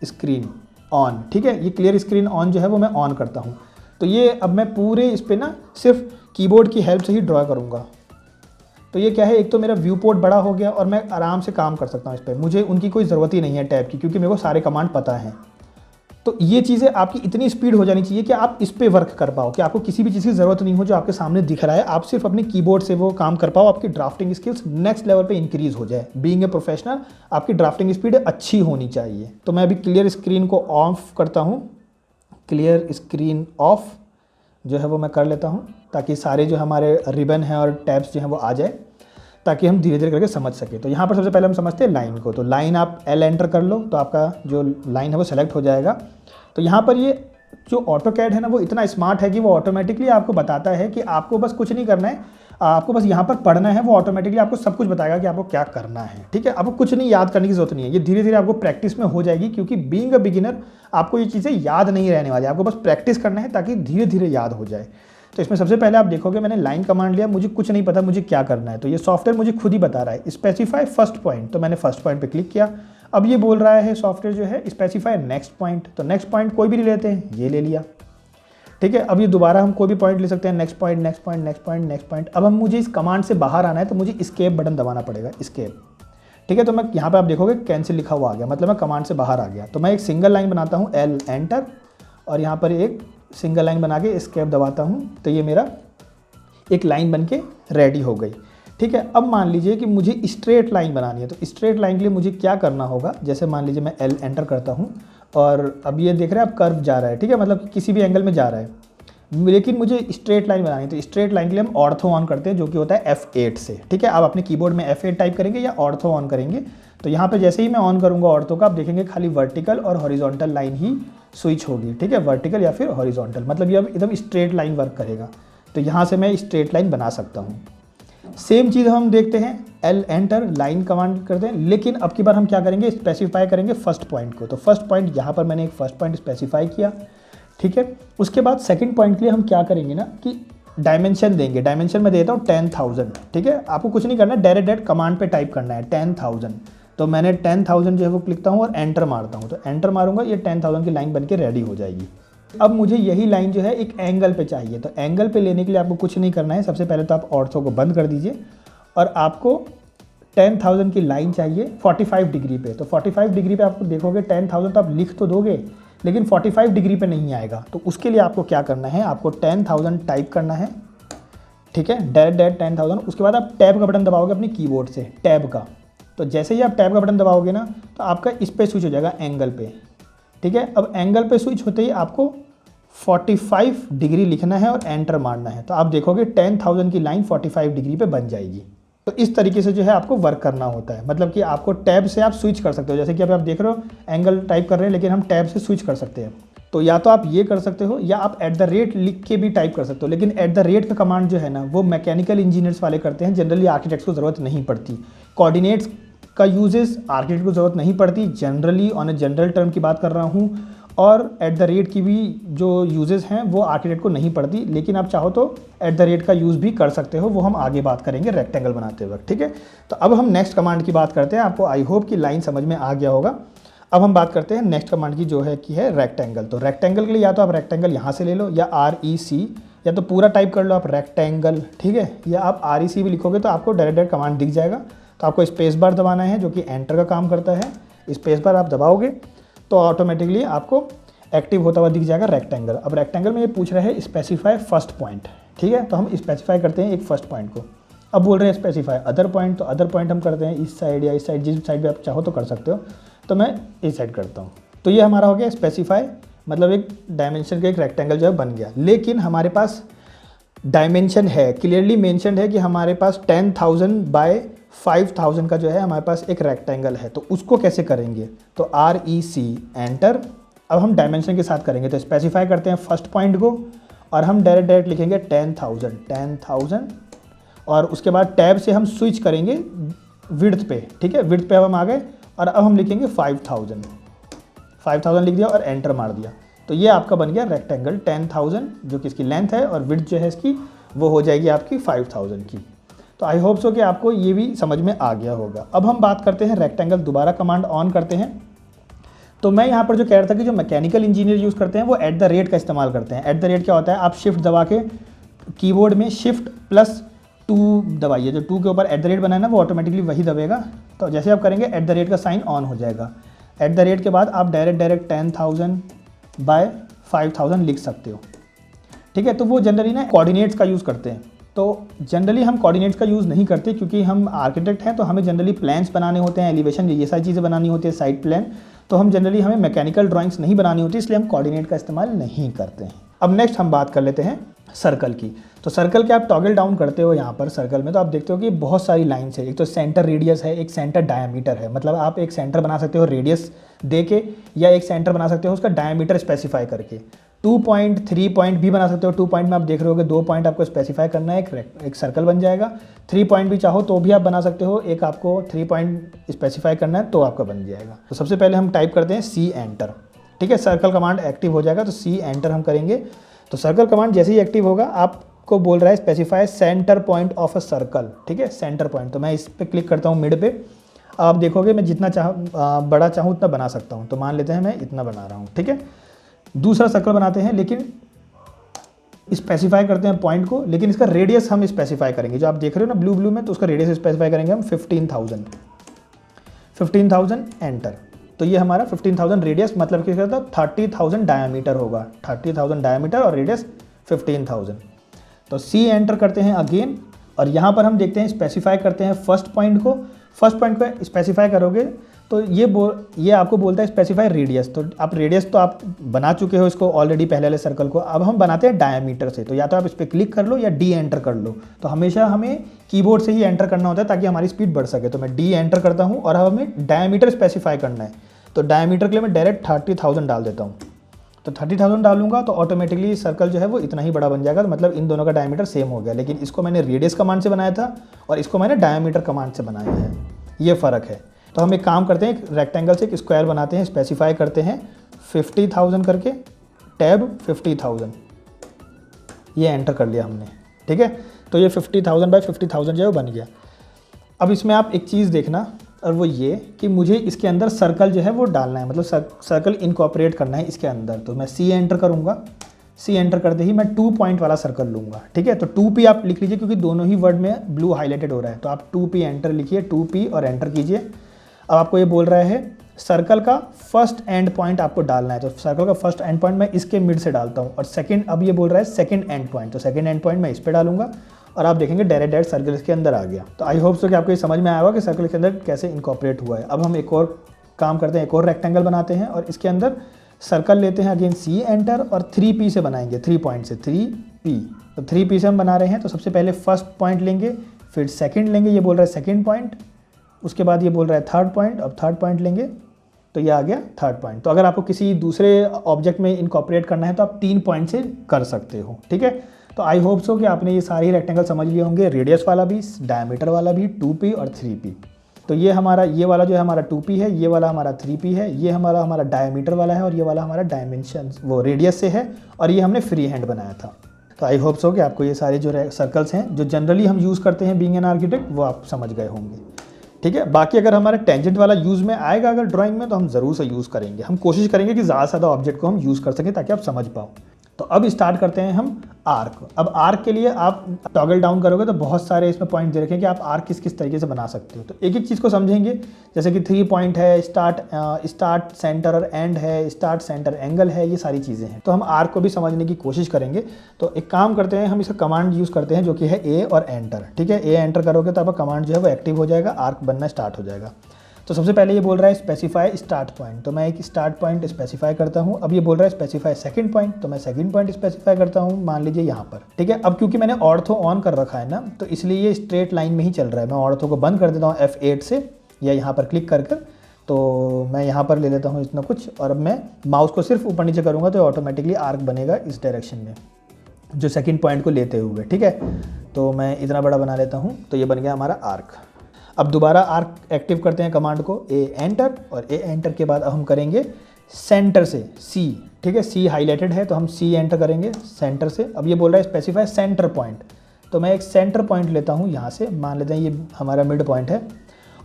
स्क्रीन ऑन। ठीक है, ये क्लियर स्क्रीन ऑन जो है वो मैं ऑन करता हूँ। तो ये अब मैं पूरे इस पर ना सिर्फ कीबोर्ड की हेल्प से ही ड्रॉ करूँगा। तो ये क्या है, एक तो मेरा व्यू पोर्ट बड़ा हो गया और मैं आराम से काम कर सकता हूँ इस पर। मुझे उनकी कोई ज़रूरत ही नहीं है टैब की, क्योंकि मेरे को सारे कमांड पता हैं। तो ये चीज़ें आपकी इतनी स्पीड हो जानी चाहिए कि आप इस पे वर्क कर पाओ, कि आपको किसी भी चीज़ की ज़रूरत नहीं हो जो आपके सामने दिख रहा है, आप सिर्फ अपने कीबोर्ड से वो काम कर पाओ। आपकी ड्राफ्टिंग स्किल्स नेक्स्ट लेवल पे इंक्रीज़ हो जाए। बीइंग ए प्रोफेशनल आपकी ड्राफ्टिंग स्पीड अच्छी होनी चाहिए। तो मैं अभी क्लियर स्क्रीन को ऑफ करता हूँ, क्लियर स्क्रीन ऑफ जो है वो मैं कर लेता हूँ, ताकि सारे जो हमारे रिबन हैं और टैब्स जो हैं वो आ जाए, ताकि हम धीरे धीरे करके समझ सकें। तो यहाँ पर सबसे पहले हम समझते हैं लाइन को। तो लाइन आप L एंटर कर लो तो आपका जो लाइन है वो सेलेक्ट हो जाएगा। तो यहाँ पर ये जो ऑटोकैड है ना वो इतना स्मार्ट है कि वो ऑटोमेटिकली आपको बताता है कि आपको बस कुछ नहीं करना है, आपको बस यहाँ पर पढ़ना है। वो ऑटोमेटिकली आपको सब कुछ बताएगा कि आपको क्या करना है। ठीक है, आपको कुछ नहीं याद करने की जरूरत नहीं है, ये धीरे धीरे आपको प्रैक्टिस में हो जाएगी, क्योंकि बीइंग अ बिगिनर आपको ये चीज़ें याद नहीं रहने वाली, आपको बस प्रैक्टिस करना है ताकि धीरे धीरे याद हो जाए। तो इसमें सबसे पहले आप देखोगे मैंने लाइन कमांड लिया, मुझे कुछ नहीं पता मुझे क्या करना है। तो ये सॉफ्टवेयर मुझे खुद ही बता रहा है स्पेसिफाई फर्स्ट पॉइंट। तो मैंने फर्स्ट पॉइंट पे क्लिक किया। अब ये बोल रहा है सॉफ्टवेयर जो है स्पेसिफाई नेक्स्ट पॉइंट। तो नेक्स्ट पॉइंट कोई भी नहीं लेते हैं, ये ले लिया। ठीक है, अब ये दोबारा हम कोई भी पॉइंट ले सकते हैं, next point next point next point next point. अब हम मुझे इस कमांड से बाहर आना है तो मुझे एस्केप बटन दबाना पड़ेगा, एस्केप। ठीक है, तो मैं यहाँ पे आप देखोगे कैंसिल लिखा हुआ आ गया, मतलब मैं कमांड से बाहर आ गया। तो मैं एक सिंगल लाइन बनाता हूँ, L एंटर, और यहाँ पर एक सिंगल लाइन बना के एस्केप दबाता हूँ। तो ये मेरा एक लाइन बन के रेडी हो गई। ठीक है, अब मान लीजिए कि मुझे स्ट्रेट लाइन बनानी है। तो स्ट्रेट लाइन के लिए मुझे क्या करना होगा, जैसे मान लीजिए मैं L एंटर करता हूँ और अब ये देख रहे हैं आप कर्व जा रहा है। ठीक है, मतलब किसी भी एंगल में जा रहा है, लेकिन मुझे स्ट्रेट लाइन बनानी है। तो स्ट्रेट लाइन के लिए हम ऑर्थो ऑन करते हैं, जो कि होता है F8 से। ठीक है, आप अपने कीबोर्ड में F8 टाइप करेंगे या ऑर्थो ऑन करेंगे। तो यहाँ पे जैसे ही मैं ऑन करूँगा ऑर्थो का, आप देखेंगे खाली वर्टिकल और हॉरिजॉन्टल लाइन ही स्विच होगी। ठीक है, वर्टिकल या फिर हॉरिजॉन्टल, मतलब ये अब एकदम स्ट्रेट लाइन वर्क करेगा। तो यहाँ से मैं स्ट्रेट लाइन बना सकता हूँ। सेम चीज़ हम देखते हैं, L एंटर, लाइन कमांड करते हैं, लेकिन अब की बार हम क्या करेंगे, स्पेसिफाई करेंगे फर्स्ट पॉइंट को। तो फर्स्ट पॉइंट यहाँ पर मैंने एक फर्स्ट पॉइंट स्पेसिफाई किया। ठीक है, उसके बाद सेकंड पॉइंट के लिए हम क्या करेंगे ना कि डायमेंशन देंगे। डायमेंशन में देता हूँ 10,000। ठीक है, आपको कुछ नहीं करना है, डायरेक्ट कमांड पे टाइप करना है 10,000। तो मैंने 10,000 जो है वो लिखता हूँ और एंटर मारता हूँ। तो एंटर मारूंगा, ये 10,000 की लाइन बन के रेडी हो जाएगी। अब मुझे यही लाइन जो है एक एंगल पे चाहिए। तो एंगल पे लेने के लिए आपको कुछ नहीं करना है, सबसे पहले तो आप ऑर्थो को बंद कर दीजिए और आपको 10,000 की लाइन चाहिए 45 डिग्री पे। तो 45 डिग्री पे आपको देखोगे 10,000 तो आप लिख तो दोगे, लेकिन 45 डिग्री पे नहीं आएगा। तो उसके लिए आपको क्या करना है, आपको 10,000 टाइप करना है। ठीक है, डायरेक्ट 10,000। उसके बाद आप टैब का बटन दबाओगे अपने कीबोर्ड से, टैब का। तो जैसे ही आप टैब का बटन दबाओगे ना, तो आपका इस पे स्विच हो जाएगा एंगल पे। ठीक है, अब एंगल पे स्विच होते ही आपको 45 डिग्री लिखना है और एंटर मारना है। तो आप देखोगे 10,000 की लाइन 45 डिग्री पे बन जाएगी। तो इस तरीके से जो है आपको वर्क करना होता है, मतलब कि आपको टैब से आप स्विच कर सकते हो। जैसे कि अभी आप देख रहे हो एंगल टाइप कर रहे हैं, लेकिन हम टैब से स्विच कर सकते हैं। तो या तो आप ये कर सकते हो या आप @ लिख के भी टाइप कर सकते हो, लेकिन @ का कमांड जो है ना वो मैकेनिकल इंजीनियर्स वाले करते हैं, जनरली आर्किटेक्ट्स को ज़रूरत नहीं पड़ती। कोऑर्डिनेट्स का यूजेस आर्किटेक्ट को ज़रूरत नहीं पड़ती, generally on a general term की बात कर रहा हूँ। और @ की भी जो यूजेस हैं वो आर्किटेक्ट को नहीं पड़ती, लेकिन आप चाहो तो @ का यूज़ भी कर सकते हो, वो हम आगे बात करेंगे रेक्टेंगल बनाते वक्त। ठीक है, तो अब हम नेक्स्ट कमांड की बात करते हैं। आपको आई होप कि लाइन समझ में आ गया होगा। अब हम बात करते हैं नेक्स्ट कमांड की, जो है कि है रेक्टेंगल। तो रेक्टेंगल के लिए या तो आप रेक्टेंगल यहाँ से ले लो या REC, या तो पूरा टाइप कर लो आप रेक्टेंगल। ठीक है, या आप REC भी लिखोगे तो आपको डायरेक्ट कमांड दिख जाएगा। तो आपको स्पेस बार दबाना है, जो कि एंटर का काम करता है। स्पेस बार आप दबाओगे तो ऑटोमेटिकली आपको एक्टिव होता हुआ दिख जाएगा रेक्टेंगल। अब रेक्टेंगल में ये पूछ रहा है स्पेसिफाई फर्स्ट पॉइंट। ठीक है, तो हम स्पेसिफाई करते हैं एक फर्स्ट पॉइंट को। अब बोल रहे हैं स्पेसिफाई अदर पॉइंट, तो अदर पॉइंट हम करते हैं इस साइड या इस साइड, जिस साइड भी आप चाहो तो कर सकते हो। तो मैं इस साइड करता हूँ। तो ये हमारा हो गया स्पेसिफाई, मतलब एक डायमेंशन का एक रेक्टेंगल जो है बन गया। लेकिन हमारे पास डायमेंशन है, क्लियरली मेंशन्ड है कि हमारे पास 10,000 बाय 5000 का जो है हमारे पास एक रेक्टेंगल है, तो उसको कैसे करेंगे? तो REC एंटर। अब हम डायमेंशन के साथ करेंगे, तो स्पेसिफाई करते हैं फर्स्ट पॉइंट को और हम डायरेक्ट लिखेंगे 10,000 और उसके बाद टैब से हम स्विच करेंगे विड्थ पे, ठीक है। विड्थ पे अब हम आ गए और अब हम लिखेंगे 5000 लिख दिया और एंटर मार दिया। तो ये आपका बन गया रेक्टेंगल 10,000 जो कि इसकी लेंथ है और विड्थ जो है इसकी वो हो जाएगी आपकी 5000 की। तो आई होप सो कि आपको ये भी समझ में आ गया होगा। अब हम बात करते हैं रेक्टेंगल, दोबारा कमांड ऑन करते हैं। तो मैं यहाँ पर जो कह रहा था कि जो मैकेनिकल इंजीनियर यूज़ करते हैं वो @ का इस्तेमाल करते हैं। @ क्या होता है? आप शिफ्ट दबा के कीबोर्ड में शिफ्ट +2 दबाइए, जो 2 के ऊपर @ बना है ना वो ऑटोमेटिकली वही दबेगा। तो जैसे आप करेंगे @ का साइन ऑन हो जाएगा। @ के बाद आप डायरेक्ट 10,000/5000 लिख सकते हो, ठीक है। तो वो जनरली ना कोऑर्डिनेट्स का यूज़ करते हैं। तो जनरली हम कोऑर्डिनेट्स का यूज़ नहीं करते क्योंकि हम आर्किटेक्ट हैं, तो हमें जनरली प्लान्स बनाने होते हैं, एलिवेशन ये सारी चीज़ें बनानी होती है, साइड प्लान। तो हम जनरली हमें मैकेनिकल ड्राइंग्स नहीं बनानी होती, इसलिए हम कोऑर्डिनेट का इस्तेमाल नहीं करते हैं। अब नेक्स्ट हम बात कर लेते हैं सर्कल की। तो सर्कल के आप टॉगल डाउन करते हो यहाँ पर सर्कल में, तो आप देखते हो कि बहुत सारी लाइन्स है। एक तो सेंटर रेडियस है, एक सेंटर डायमीटर है। मतलब आप एक सेंटर बना सकते हो रेडियस दे के, या एक सेंटर बना सकते हो उसका डायमीटर स्पेसिफाई करके। 2 पॉइंट 3 पॉइंट भी बना सकते हो। 2 पॉइंट में आप देख रहे हो 2 पॉइंट आपको स्पेसिफाई करना है, एक सर्कल बन जाएगा। 3 पॉइंट भी चाहो तो भी आप बना सकते हो, एक आपको 3 पॉइंट स्पेसिफाई करना है तो आपका बन जाएगा। तो सबसे पहले हम टाइप करते हैं C एंटर, ठीक है। सर्कल कमांड एक्टिव हो जाएगा तो C एंटर हम करेंगे। तो सर्कल कमांड जैसे ही एक्टिव होगा आपको बोल रहा है specify centre point of a circle, ठीक है, सेंटर पॉइंट। तो मैं इस पर क्लिक करता हूँ मिड पे। आप देखोगे मैं जितना बड़ा चाहूँ उतना बना सकता हूँ। तो मान लेते हैं मैं इतना बना रहा हूँ, ठीक है। दूसरा सर्कल बनाते हैं, लेकिन स्पेसिफाई करते हैं पॉइंट को, लेकिन इसका रेडियस हम स्पेसिफाई करेंगे। जो आप देख रहे हो ना ब्लू में, तो उसका रेडियस स्पेसिफाई करेंगे हम 15,000 एंटर। तो ये हमारा 15,000 रेडियस, मतलब कि 30,000 डायमीटर होगा, 30,000 डायमीटर और रेडियस 15,000। तो C एंटर करते हैं अगेन और यहाँ पर हम देखते हैं स्पेसिफाई करते हैं फर्स्ट पॉइंट को। फर्स्ट पॉइंट को स्पेसिफाई करोगे तो ये आपको बोलता है स्पेसिफाई रेडियस। तो आप रेडियस तो आप बना चुके हो इसको ऑलरेडी पहले वाले सर्कल को। अब हम बनाते हैं डायमीटर से। तो या तो आप इस पर क्लिक कर लो या D एंटर कर लो। तो हमेशा हमें कीबोर्ड से ही एंटर करना होता है ताकि हमारी स्पीड बढ़ सके। तो मैं D एंटर करता हूँ और अब हमें डायमीटर स्पेसिफाई करना है। तो डायमीटर के लिए मैं डायरेक्ट 30,000 डाल देता हूँ। तो 30,000 डालूंगा तो ऑटोमेटिकली सर्कल जो है वो इतना ही बड़ा बन जाएगा। तो मतलब इन दोनों का डायमीटर सेम हो गया, लेकिन इसको मैंने रेडियस कमांड से बनाया था और इसको मैंने डायमीटर कमांड से बनाया है, ये फ़र्क है। तो हम एक काम करते हैं, एक रेक्टेंगल से एक स्क्वायर बनाते हैं, स्पेसिफाई करते हैं 50,000 करके, टैब 50,000, ये एंटर कर लिया हमने, ठीक है। तो ये 50,000/50,000 जो है वो बन गया। अब इसमें आप एक चीज़ देखना, और वो ये कि मुझे इसके अंदर सर्कल जो है वो डालना है, मतलब सर्कल इनकॉर्पोरेट करना है इसके अंदर। तो मैं C एंटर करूँगा। C एंटर करते ही मैं 2 पॉइंट वाला सर्कल लूँगा, ठीक है। तो 2P आप लिख लीजिए क्योंकि दोनों ही वर्ड में ब्लू हाईलाइटेड हो रहा है। तो आप 2P एंटर लिखिए, 2P और एंटर कीजिए। अब आपको ये बोल रहा है सर्कल का फर्स्ट एंड पॉइंट आपको डालना है। तो सर्कल का फर्स्ट एंड पॉइंट मैं इसके मिड से डालता हूँ और सेकंड, अब ये बोल रहा है सेकंड एंड पॉइंट। तो सेकंड एंड पॉइंट मैं इस पर डालूंगा और आप देखेंगे डायरेक्ट सर्कल इसके अंदर आ गया। तो आई होप सो कि आपको ये समझ में आया होगा कि सर्कल के अंदर कैसे इनकॉर्पोरेट हुआ है। अब हम एक और काम करते हैं, एक और रेक्टेंगल बनाते हैं और इसके अंदर सर्कल लेते हैं, अगेन C एंटर और 3P से बनाएंगे, 3 पॉइंट से 3P। तो 3P से हम बना रहे हैं। तो सबसे पहले फर्स्ट पॉइंट लेंगे, फिर सेकंड लेंगे, ये बोल रहा है सेकंड पॉइंट, उसके बाद ये बोल रहा है थर्ड पॉइंट, अब थर्ड पॉइंट लेंगे तो ये आ गया थर्ड पॉइंट। तो अगर आपको किसी दूसरे ऑब्जेक्ट में इनकॉर्पोरेट करना है तो आप 3 पॉइंट से कर सकते हो, ठीक है। तो आई होप सो कि आपने ये सारी रेक्टेंगल समझ लिए होंगे, रेडियस वाला भी, डायमीटर वाला भी, 2P और 3P। तो ये हमारा, ये वाला जो है हमारा 2P है, ये वाला हमारा 3P है, ये हमारा डायमीटर वाला है और ये वाला हमारा डायमेंशन वो रेडियस से है और ये हमने फ्री हैंड बनाया था। तो आई होप सो कि आपको ये सारे जो सर्कल्स हैं जो जनरली हम यूज़ करते हैं बीइंग एन आर्किटेक्ट वो आप समझ गए होंगे, ठीक है। बाकी अगर हमारा टेंजेंट वाला यूज़ में आएगा अगर ड्राइंग में तो हम ज़रूर से यूज़ करेंगे। हम कोशिश करेंगे कि ज़्यादा से ज़्यादा ऑब्जेक्ट को हम यूज़ कर सकें ताकि आप समझ पाओ। तो अब स्टार्ट करते हैं हम आर्क। अब आर्क के लिए आप टॉगल डाउन करोगे तो बहुत सारे इसमें पॉइंट दे रखे हैं कि आप आर्क किस किस तरीके से बना सकते हो। तो एक एक चीज़ को समझेंगे, जैसे कि 3 पॉइंट है, स्टार्ट सेंटर और एंड है, स्टार्ट सेंटर एंगल है, ये सारी चीज़ें हैं। तो हम आर्क को भी समझने की कोशिश करेंगे। तो एक काम करते हैं, हम इसका कमांड यूज़ करते हैं जो कि है A और एंटर, ठीक है। A एंटर करोगे तो आपका कमांड जो है वो एक्टिव हो जाएगा, आर्क बनना स्टार्ट हो जाएगा। तो सबसे पहले ये बोल रहा है स्पेसिफाई स्टार्ट पॉइंट, तो मैं एक स्टार्ट पॉइंट स्पेसिफाई करता हूँ। अब ये बोल रहा है स्पेसिफाई सेकंड पॉइंट, तो मैं सेकंड पॉइंट स्पेसिफाई करता हूँ, मान लीजिए यहाँ पर, ठीक है। अब क्योंकि मैंने ऑर्थो ऑन कर रखा है ना, तो इसलिए ये स्ट्रेट लाइन में ही चल रहा है। मैं ऑर्थो को बंद कर देता हूँ F8 से या यहाँ पर क्लिक कर कर, तो मैं यहाँ पर ले लेता हूँ इतना कुछ, और अब मैं माउस को सिर्फ ऊपर नीचे करूँगा तो ऑटोमेटिकली आर्क बनेगा इस डायरेक्शन में, जो सेकंड पॉइंट को लेते हुए, ठीक है। तो मैं इतना बड़ा बना लेता हूँ, तो ये बन गया हमारा आर्क। अब दोबारा आर्क एक्टिव करते हैं कमांड को, ए एंटर, और ए एंटर के बाद अब हम करेंगे सेंटर से सी, ठीक है। सी हाईलाइटेड है तो हम सी एंटर करेंगे सेंटर से। अब ये बोल रहा है स्पेसिफाई सेंटर पॉइंट, तो मैं एक सेंटर पॉइंट लेता हूँ यहाँ से, मान लेते हैं ये हमारा मिड पॉइंट है।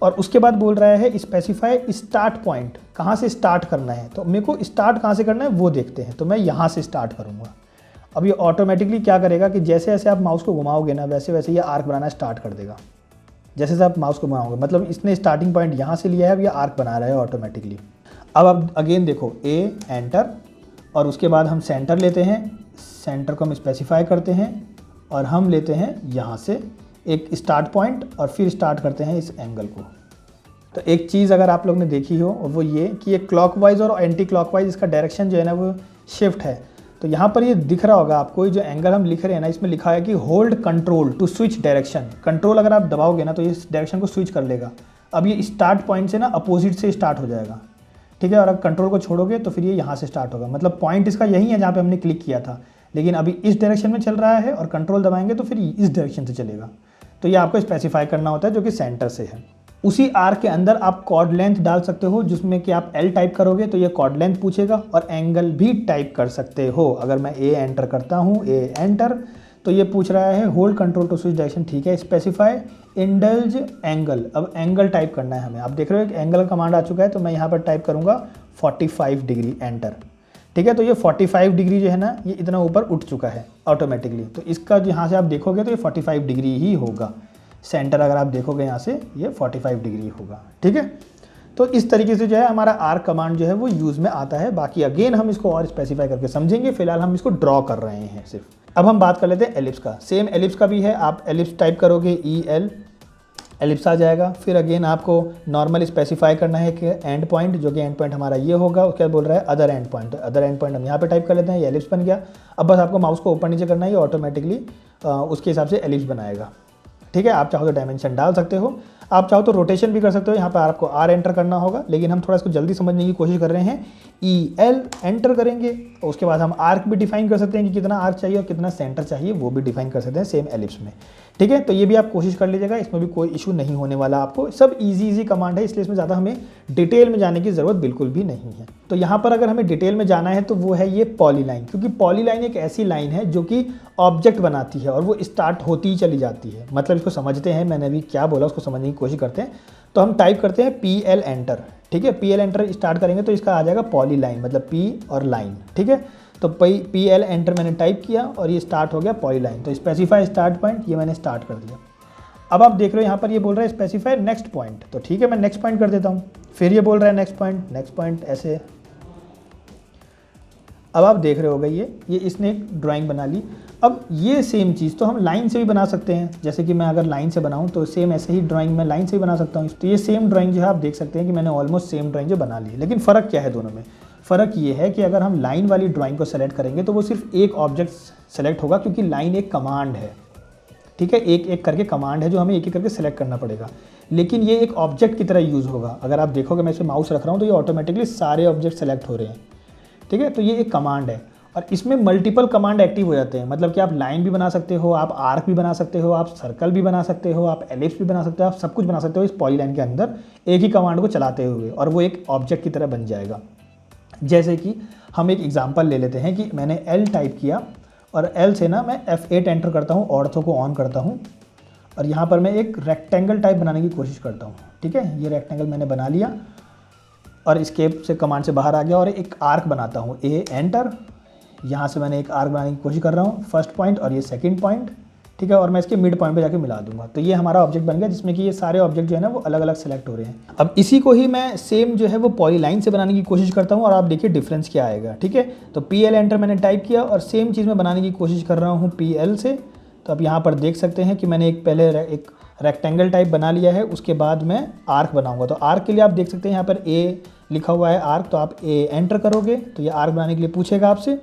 और उसके बाद बोल रहा है स्पेसिफाई स्टार्ट पॉइंट, कहाँ से स्टार्ट करना है, तो मेरे को स्टार्ट कहाँ से करना है वो देखते हैं, तो मैं यहाँ से स्टार्ट करूँगा। अब ये ऑटोमेटिकली क्या करेगा कि जैसे जैसे आप माउस को घुमाओगे ना, वैसे वैसे ये आर्क बनाना स्टार्ट कर देगा। जैसे जैसे आप माउस को घुमाओगे, मतलब इसने स्टार्टिंग पॉइंट यहाँ से लिया है, अब ये आर्क बना रहा है ऑटोमेटिकली। अब आप अगेन देखो, ए एंटर, और उसके बाद हम सेंटर लेते हैं, सेंटर को हम स्पेसिफाई करते हैं, और हम लेते हैं यहाँ से एक स्टार्ट पॉइंट, और फिर स्टार्ट करते हैं इस एंगल को। तो एक चीज़ अगर आप लोग ने देखी हो वो ये कि ये क्लॉकवाइज और एंटी क्लॉकवाइज इसका डायरेक्शन जो है ना वो शिफ्ट है। तो यहाँ पर ये दिख रहा होगा आपको, जो एंगल हम लिख रहे हैं ना, इसमें लिखा है कि hold control to switch direction. Control अगर आप दबाओगे ना तो इस डायरेक्शन को स्विच कर लेगा। अब ये स्टार्ट पॉइंट से ना अपोजिट से स्टार्ट हो जाएगा, ठीक है। और अगर कंट्रोल को छोड़ोगे तो फिर ये यहाँ से स्टार्ट होगा, मतलब पॉइंट इसका यही है जहाँ पे हमने क्लिक किया था, लेकिन अभी इस डायरेक्शन में चल रहा है, और कंट्रोल दबाएंगे तो फिर इस डायरेक्शन से चलेगा। तो ये आपको स्पेसिफाई करना होता है, जो कि सेंटर से है। उसी आर्क के अंदर आप कॉर्ड लेंथ डाल सकते हो, जिसमें कि आप L टाइप करोगे तो ये कॉर्ड लेंथ पूछेगा, और एंगल भी टाइप कर सकते हो। अगर मैं ए एंटर करता हूँ, ए एंटर, तो ये पूछ रहा है hold control to switch direction, ठीक है। स्पेसिफाई इंडल्ज एंगल, अब एंगल टाइप करना है हमें। आप देख रहे हो एक एंगल कमांड आ चुका है, तो मैं यहाँ पर टाइप करूँगा 45 डिग्री, एंटर, ठीक है। तो ये 45 डिग्री जो है ना, ये इतना ऊपर उठ चुका है ऑटोमेटिकली, तो इसका यहाँ से आप देखोगे तो ये 45 डिग्री ही होगा। सेंटर अगर आप देखोगे यहाँ से ये 45 डिग्री होगा, ठीक है। तो इस तरीके से जो है हमारा आर्क कमांड जो है वो यूज़ में आता है। बाकी अगेन हम इसको और स्पेसिफाई करके समझेंगे, फिलहाल हम इसको ड्रॉ कर रहे हैं सिर्फ। अब हम बात कर लेते हैं एलिप्स का। सेम एलिप्स का भी है, आप एलिप्स टाइप करोगे EL, एलिप्स आ जाएगा। फिर अगेन आपको नॉर्मल स्पेसिफाई करना है कि एंड पॉइंट, जो कि एंड पॉइंट हमारा ये होगा। उसके बाद बोल रहा है अदर एंड पॉइंट, तो अदर एंड पॉइंट हम यहाँ पे टाइप कर लेते हैं, ये एलिप्स बन गया। अब बस आपको माउस को ऊपर नीचे करना है, ये ऑटोमेटिकली उसके हिसाब से एलिप्स बनाएगा, ठीक है। आप चाहो तो डायमेंशन डाल सकते हो, आप चाहो तो रोटेशन भी कर सकते हो। यहाँ पर आपको R एंटर करना होगा, लेकिन हम थोड़ा इसको जल्दी समझने की कोशिश कर रहे हैं। EL एंटर करेंगे, और उसके बाद हम आर्क भी डिफाइन कर सकते हैं कि कितना आर्क चाहिए और कितना सेंटर चाहिए, वो भी डिफाइन कर सकते हैं सेम एलिप्स में, ठीक है। तो ये भी आप कोशिश कर लीजिएगा, इसमें भी कोई इशू नहीं होने वाला आपको। सब इजी कमांड है, इसलिए इसमें ज़्यादा हमें डिटेल में जाने की ज़रूरत बिल्कुल भी नहीं है। तो यहाँ पर अगर हमें डिटेल में जाना है तो वो है ये पॉलीलाइन, क्योंकि पॉलीलाइन एक ऐसी लाइन है जो कि ऑब्जेक्ट बनाती है और वो स्टार्ट होती ही चली जाती है। मतलब इसको समझते हैं, मैंने अभी क्या बोला उसको समझने की कोशिश करते हैं। तो हम टाइप करते हैं PL एंटर, ठीक है। PL एंटर स्टार्ट करेंगे तो इसका आ जाएगा पॉलीलाइन, मतलब P और लाइन, ठीक है। तो PL एंटर मैंने टाइप किया और ये स्टार्ट हो गया पॉलीलाइन। तो स्पेसिफाई स्टार्ट पॉइंट, ये मैंने स्टार्ट कर दिया। अब आप देख रहे हो यहाँ पर ये बोल रहा है स्पेसिफाई नेक्स्ट पॉइंट, तो ठीक है मैं नेक्स्ट पॉइंट कर देता हूँ। फिर ये बोल रहा है नेक्स्ट पॉइंट ऐसे। अब आप देख रहे होगा ये इसने एक ड्राइंग बना ली। अब ये सेम चीज़ तो हम लाइन से भी बना सकते हैं, जैसे कि मैं अगर लाइन से बनाऊं तो सेम ऐसे ही ड्राइंग मैं लाइन से ही बना सकता हूं। तो ये सेम ड्राइंग जो है आप देख सकते हैं कि मैंने ऑलमोस्ट सेम ड्राइंग जो बना ली। लेकिन फ़र्क क्या है दोनों में? फ़र्क ये है कि अगर हम लाइन वाली ड्राइंग को सेलेक्ट करेंगे तो वो सिर्फ एक ऑब्जेक्ट सेलेक्ट होगा, क्योंकि लाइन एक कमांड है, ठीक है। एक एक करके कमांड है जो हमें एक एक करके सेलेक्ट करना पड़ेगा। लेकिन ये एक ऑब्जेक्ट की तरह यूज़ होगा। अगर आप देखोगे मैं इस पर माउस रख रहा हूँ तो ये ऑटोमेटिकली सारे ऑब्जेक्ट सेलेक्ट हो रहे हैं, ठीक है। तो ये एक कमांड है और इसमें मल्टीपल कमांड एक्टिव हो जाते हैं। मतलब कि आप लाइन भी बना सकते हो, आप आर्क भी बना सकते हो, आप सर्कल भी बना सकते हो, आप एलिप्स भी बना सकते हो, आप सब कुछ बना सकते हो इस पॉलीलाइन के अंदर एक ही कमांड को चलाते हुए, और वो एक ऑब्जेक्ट की तरह बन जाएगा। जैसे कि हम एक एग्जांपल ले लेते हैं कि मैंने L टाइप किया और L से ना मैं F8 एंटर करता हूँ, ऑर्थो को ऑन करता हूँ और यहाँ पर मैं एक रेक्टेंगल टाइप बनाने की कोशिश करता हूँ, ठीक है। ये रेक्टेंगल मैंने बना लिया और एस्केप से कमांड से बाहर आ गया और एक आर्क बनाता हूँ, A एंटर। यहाँ से मैंने एक आर्क बनाने की कोशिश कर रहा हूँ, फर्स्ट पॉइंट और ये सेकंड पॉइंट, ठीक है। और मैं इसके मिड पॉइंट पे जाके मिला दूंगा। तो ये हमारा ऑब्जेक्ट बन गया जिसमें कि ये सारे ऑब्जेक्ट जो है ना वो अलग अलग सेलेक्ट हो रहे हैं। अब इसी को ही मैं सेम जो है वो पॉलीलाइन से बनाने की कोशिश करता हूँ और आप देखिए डिफरेंस क्या आएगा, ठीक है। तो PL एंटर मैंने टाइप किया और सेम चीज़ मैं बनाने की कोशिश कर रहा हूँ PL से। तो अब यहाँ पर देख सकते हैं कि मैंने पहले एक रेक्टेंगल टाइप बना लिया है, उसके बाद मैं आर्क बनाऊंगा। तो आर्क के लिए आप देख सकते हैं यहाँ पर ए लिखा हुआ है आर्क, तो आप ए एंटर करोगे तो ये आर्क बनाने के लिए पूछेगा आपसे।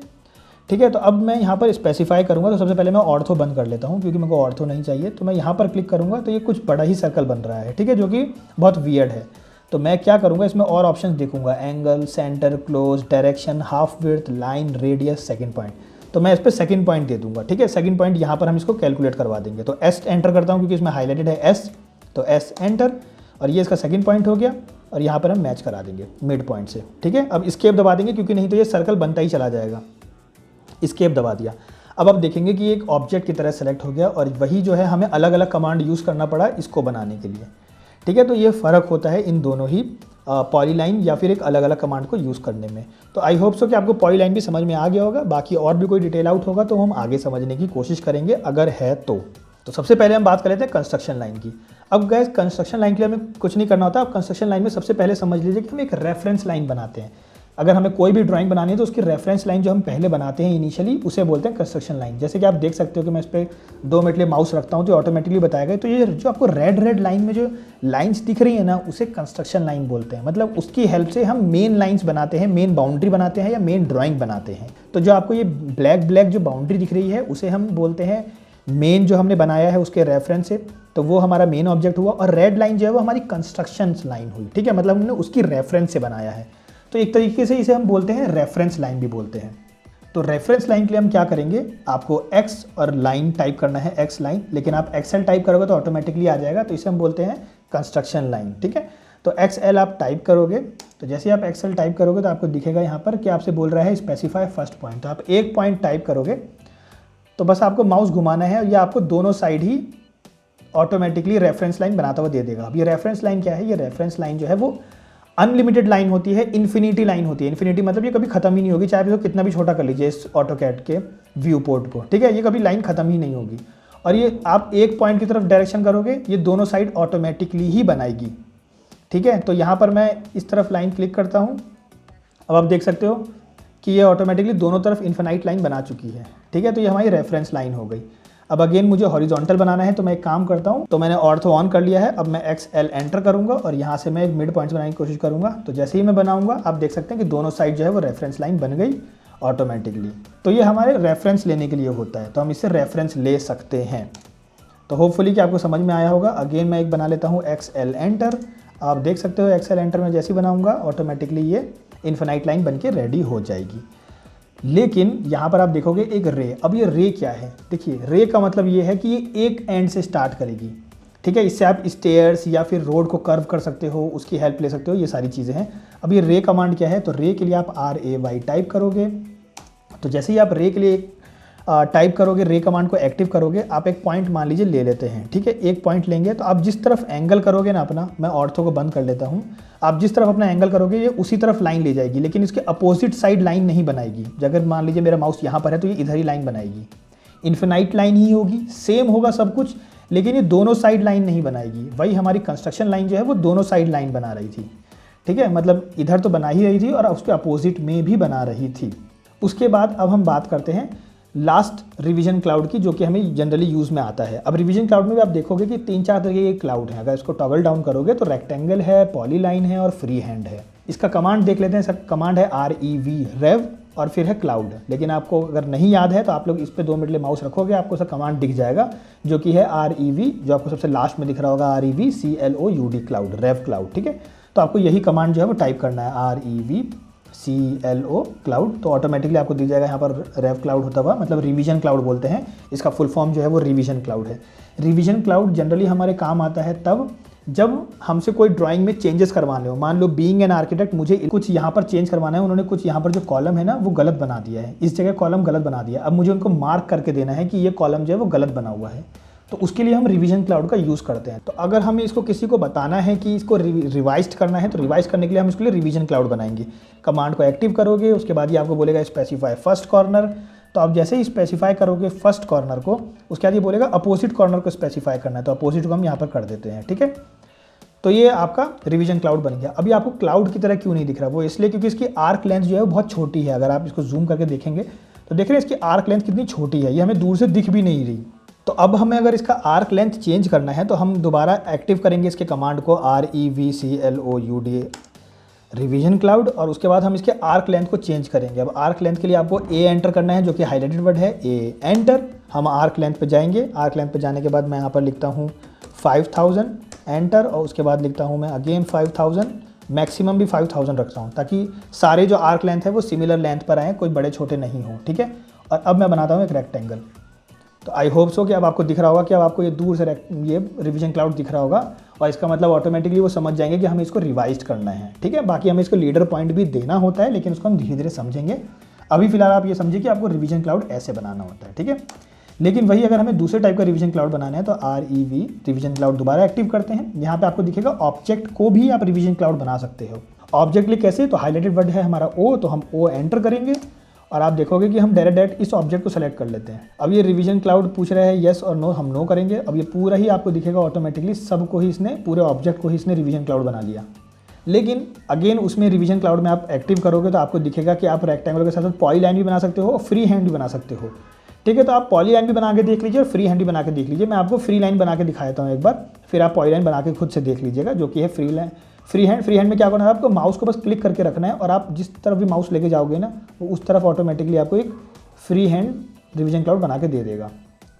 ठीक है, तो अब मैं यहाँ पर स्पेसिफाई करूँगा। तो सबसे पहले मैं ऑर्थो बंद कर लेता हूँ क्योंकि मेरे को ऑर्थो नहीं चाहिए। तो मैं यहाँ पर क्लिक करूँगा तो ये कुछ बड़ा ही सर्कल बन रहा है, ठीक है, जो कि बहुत वियर्ड है। तो मैं क्या करूँगा, इसमें और ऑप्शंस देखूंगा, angle, centre, close, direction, half width, line, radius, second point. तो मैं इस पर सेकंड पॉइंट दे दूंगा। ठीक है, सेकंड पॉइंट यहाँ पर हम इसको कैलकुलेट करवा देंगे। तो एस एंटर करता हूँ क्योंकि इसमें हाईलाइटेड है एस, तो एस एंटर, और ये इसका सेकंड पॉइंट हो गया। और यहाँ पर हम मैच करा देंगे मिड पॉइंट से। ठीक है, अब एस्केप दबा देंगे क्योंकि नहीं तो ये सर्कल बनता ही चला जाएगा। एस्केप दबा दिया। अब आप देखेंगे कि एक ऑब्जेक्ट की तरह सेलेक्ट हो गया और वही जो है हमें अलग अलग कमांड यूज़ करना पड़ा इसको बनाने के लिए। ठीक है, तो ये फ़र्क होता है इन दोनों ही पॉलीलाइन या फिर एक अलग अलग कमांड को यूज़ करने में। तो आई होप सो कि आपको पॉलीलाइन भी समझ में आ गया होगा। बाकी और भी कोई डिटेल आउट होगा तो हम आगे समझने की कोशिश करेंगे अगर है तो। सबसे पहले हम बात कर लेते हैं कंस्ट्रक्शन लाइन की। अब गैस कंस्ट्रक्शन लाइन के लिए हमें कुछ नहीं करना होता। अब कंस्ट्रक्शन लाइन में सबसे पहले समझ लीजिए कि हम एक रेफरेंस लाइन बनाते हैं। अगर हमें कोई भी ड्राइंग बनानी है तो उसकी रेफरेंस लाइन जो हम पहले बनाते हैं इनिशियली, उसे बोलते हैं कंस्ट्रक्शन लाइन। जैसे कि आप देख सकते हो कि मैं इस पर 2 मिनट लिए माउस रखता हूँ तो ऑटोमेटिकली बताएगा। तो ये जो आपको रेड लाइन में जो लाइंस दिख रही है ना, उसे कंस्ट्रक्शन लाइन बोलते हैं। मतलब उसकी हेल्प से हम मेन लाइंस बनाते हैं, मेन बाउंड्री बनाते हैं या मेन ड्राइंग बनाते हैं। तो जो आपको ये ब्लैक जो बाउंड्री दिख रही है उसे हम बोलते हैं मेन, जो हमने बनाया है उसके रेफरेंस से, तो वो हमारा मेन ऑब्जेक्ट हुआ। और रेड लाइन जो है वो हमारी कंस्ट्रक्शन लाइन हुई। ठीक है, मतलब हमने उसकी रेफरेंस से बनाया है। तो एक तरीके से इसे हम बोलते हैं रेफरेंस लाइन भी बोलते हैं। तो रेफरेंस लाइन के लिए हम क्या करेंगे, आपको एक्स और लाइन टाइप करना है, एक्स लाइन, लेकिन आप एक्सएल टाइप करोगे तो ऑटोमेटिकली आ जाएगा। तो इसे हम बोलते हैं कंस्ट्रक्शन लाइन। ठीक है, तो एक्सएल आप टाइप करोगे तो जैसे आप एक्सएल टाइप करोगे तो आपको दिखेगा यहाँ पर कि आपसे बोल रहा है स्पेसिफाई फर्स्ट पॉइंट। तो आप एक पॉइंट टाइप करोगे तो बस आपको माउस घुमाना है, या आपको दोनों साइड ही ऑटोमेटिकली रेफरेंस लाइन बनाता हुआ दे देगा। अब ये रेफरेंस लाइन क्या है, ये रेफरेंस लाइन जो है वो अनलिमिटेड लाइन होती है, इन्फिनिटी लाइन होती है। इन्फिनिटी मतलब ये कभी खत्म ही नहीं होगी, चाहे आप इसको कितना भी छोटा कर लीजिए इस ऑटोकैड के व्यू पोर्ट को। ठीक है, ये कभी लाइन खत्म ही नहीं होगी। और ये आप एक पॉइंट की तरफ डायरेक्शन करोगे, ये दोनों साइड ऑटोमेटिकली ही बनाएगी। ठीक है, तो यहाँ पर मैं इस तरफ लाइन क्लिक करता हूँ। अब आप देख सकते हो कि ये ऑटोमेटिकली दोनों तरफ इन्फिनाइट लाइन बना चुकी है। ठीक है, तो ये हमारी रेफरेंस लाइन हो गई। अब अगेन मुझे हॉरिजॉन्टल बनाना है तो मैं एक काम करता हूँ, तो मैंने ऑर्थो ऑन कर लिया है। अब मैं एक्सएल एंटर करूँगा और यहाँ से मैं एक मिड पॉइंट बनाने की कोशिश करूँगा। तो जैसे ही मैं बनाऊँगा आप देख सकते हैं कि दोनों साइड जो है वो रेफरेंस लाइन बन गई ऑटोमेटिकली। तो ये हमारे रेफरेंस लेने के लिए होता है, तो हम इससे रेफरेंस ले सकते हैं। तो होपफुली कि आपको समझ में आया होगा। अगेन मैं एक बना लेता हूँ एक्सएल एंटर। आप देख सकते हो एक्सएल एंटर में जैसे ही बनाऊँगा ऑटोमेटिकली ये इन्फिनाइट लाइन बन के रेडी हो जाएगी। लेकिन यहाँ पर आप देखोगे एक रे। अब ये रे क्या है, देखिए रे का मतलब ये है कि ये एक एंड से स्टार्ट करेगी। ठीक है, इससे आप स्टेयर्स या फिर रोड को कर्व कर सकते हो, उसकी हेल्प ले सकते हो, ये सारी चीज़ें हैं। अब ये रे कमांड क्या है, तो रे के लिए आप RAY टाइप करोगे। तो जैसे ही आप रे के लिए टाइप करोगे, रे कमांड को एक्टिव करोगे, आप एक पॉइंट मान लीजिए ले लेते हैं। ठीक है, एक पॉइंट लेंगे तो आप जिस तरफ एंगल करोगे ना अपना, मैं ऑर्थो को बंद कर लेता हूँ, आप जिस तरफ अपना एंगल करोगे ये उसी तरफ लाइन ले जाएगी, लेकिन इसके अपोजिट साइड लाइन नहीं बनाएगी। अगर मान लीजिए मेरा माउस यहाँ पर है तो ये इधर ही लाइन बनाएगी, इन्फिनाइट लाइन ही होगी, सेम होगा सब कुछ, लेकिन ये दोनों साइड लाइन नहीं बनाएगी। वही हमारी कंस्ट्रक्शन लाइन जो है वो दोनों साइड लाइन बना रही थी। ठीक है, मतलब इधर तो बना ही रही थी और उसके अपोजिट में भी बना रही थी। उसके बाद अब हम बात करते हैं लास्ट रिवीजन क्लाउड की, जो कि हमें जनरली यूज़ में आता है। अब रिवीजन क्लाउड में भी आप देखोगे कि 3-4 तरह के क्लाउड हैं। अगर इसको टॉगल डाउन करोगे तो रेक्टेंगल है, पॉलीलाइन है और फ्री हैंड है। इसका कमांड देख लेते हैं। इसका कमांड है REV और फिर है क्लाउड। लेकिन आपको अगर नहीं याद है तो आप लोग इस पर 2 मिनट लिए माउस रखोगे, आपको उसका कमांड दिख जाएगा, जो कि है REV, जो आपको सबसे लास्ट में दिख रहा होगा, REV CLOUD क्लाउड, रेव क्लाउड। ठीक है, तो आपको यही कमांड जो है वो टाइप करना है, REV CLO क्लाउड। तो ऑटोमेटिकली आपको दिख जाएगा यहाँ पर रेव क्लाउड होता हुआ, मतलब रिवीजन क्लाउड बोलते हैं। इसका फुल फॉर्म जो है वो रिवीजन क्लाउड है। रिवीजन क्लाउड जनरली हमारे काम आता है तब जब हमसे कोई ड्राइंग में चेंजेस करवाने हो। मान लो बीइंग एन आर्किटेक्ट, मुझे कुछ यहाँ पर चेंज करवाना है, उन्होंने कुछ यहाँ पर जो कॉलम है ना वो गलत बना दिया है, इस जगह कॉलम गलत बना दिया। अब मुझे उनको मार्क करके देना है कि ये कॉलम जो है वो गलत बना हुआ है, तो उसके लिए हम रिवीजन क्लाउड का यूज़ करते हैं। तो अगर हमें इसको किसी को बताना है कि इसको रिवाइज करना है, तो रिवाइज करने के लिए हम इसके लिए रिवीजन क्लाउड बनाएंगे। कमांड को एक्टिव करोगे, उसके बाद ये आपको बोलेगा स्पेसिफाई फर्स्ट कॉर्नर। तो आप जैसे ही स्पेसिफाई करोगे फर्स्ट कॉर्नर को, उसके बाद ये बोलेगा अपोजिट कॉर्नर को स्पेसिफाई करना है, तो अपोजिट को हम यहाँ पर कर देते हैं। ठीक है, तो ये आपका रिवीजन क्लाउड बन गया। अभी आपको क्लाउड की तरह क्यों नहीं दिख रहा, वो इसलिए क्योंकि इसकी आर्क लेंथ जो है वो बहुत छोटी है। अगर आप इसको जूम करके देखेंगे तो देख रहे हैं इसकी आर्क लेंथ कितनी छोटी है, ये हमें दूर से दिख भी नहीं रही। तो अब हमें अगर इसका आर्क लेंथ चेंज करना है तो हम दोबारा एक्टिव करेंगे इसके कमांड को REVCLOUD रिवीजन क्लाउड, और उसके बाद हम इसके आर्क लेंथ को चेंज करेंगे। अब आर्क लेंथ के लिए आपको ए एंटर करना है, जो कि हाईलाइटेड वर्ड है, ए एंटर। हम आर्क लेंथ पे जाएंगे। आर्क लेंथ पे जाने के बाद मैं यहाँ पर लिखता हूँ 5000 एंटर, और उसके बाद लिखता हूँ मैं अगेन 5000, मैक्सिमम भी 5000 रखता हूँ ताकि सारे जो आर्क लेंथ है वो सिमिलर लेंथ पर आएँ, कोई बड़े छोटे नहीं हो, ठीक है। और अब मैं बनाता हूँ एक रेक्टेंगल। तो आई होप सो कि अब आपको दिख रहा होगा कि अब आपको ये दूर से ये रिवीजन क्लाउड दिख रहा होगा, और इसका मतलब ऑटोमेटिकली वो समझ जाएंगे कि हमें इसको रिवाइज करना है, ठीक है। बाकी हमें इसको लीडर पॉइंट भी देना होता है, लेकिन उसको हम धीरे धीरे समझेंगे। अभी फिलहाल आप ये समझिए कि आपको रिवीजन क्लाउड ऐसे बनाना होता है, ठीक है। लेकिन वही अगर हमें दूसरे टाइप का रिवीजन क्लाउड बनाना है तो REV रिवीजन क्लाउड दोबारा एक्टिव करते हैं। यहाँ पे आपको दिखेगा ऑब्जेक्ट को भी आप रिवीजन क्लाउड बना सकते हो। ऑब्जेक्ट लिए कैसे, तो हाईलाइटेड वर्ड है हमारा O, तो हम O एंटर करेंगे और आप देखोगे कि हम डायरेक्ट इस ऑब्जेक्ट को सेलेक्ट कर लेते हैं। अब ये रिवीजन क्लाउड पूछ रहा है येस और नो, हम नो करेंगे। अब ये पूरा ही आपको दिखेगा ऑटोमेटिकली, सबको ही इसने, पूरे ऑब्जेक्ट को ही इसने रिवीजन क्लाउड बना लिया। लेकिन अगेन उसमें रिवीजन क्लाउड में आप एक्टिव करोगे तो आपको दिखेगा कि आप रेक्टेंगल के साथ साथ पॉलीलाइन भी बना सकते हो और फ्री हैंड भी बना सकते हो, ठीक है। तो आप पॉलीलाइन भी बना के देख लीजिए और फ्री हैंड भी बना के देख लीजिए। मैं आपको फ्री लाइन बना के दिखाता हूँ एक बार, फिर आप पॉलीलाइन बना के खुद से देख लीजिएगा, जो कि है फ्री लाइन। फ्री हैंड में क्या करना है, आपको माउस को बस क्लिक करके रखना है और आप जिस तरफ भी माउस लेके जाओगे ना, वो उस तरफ ऑटोमेटिकली आपको एक फ्री हैंड रिवीजन क्लाउड बना के दे देगा।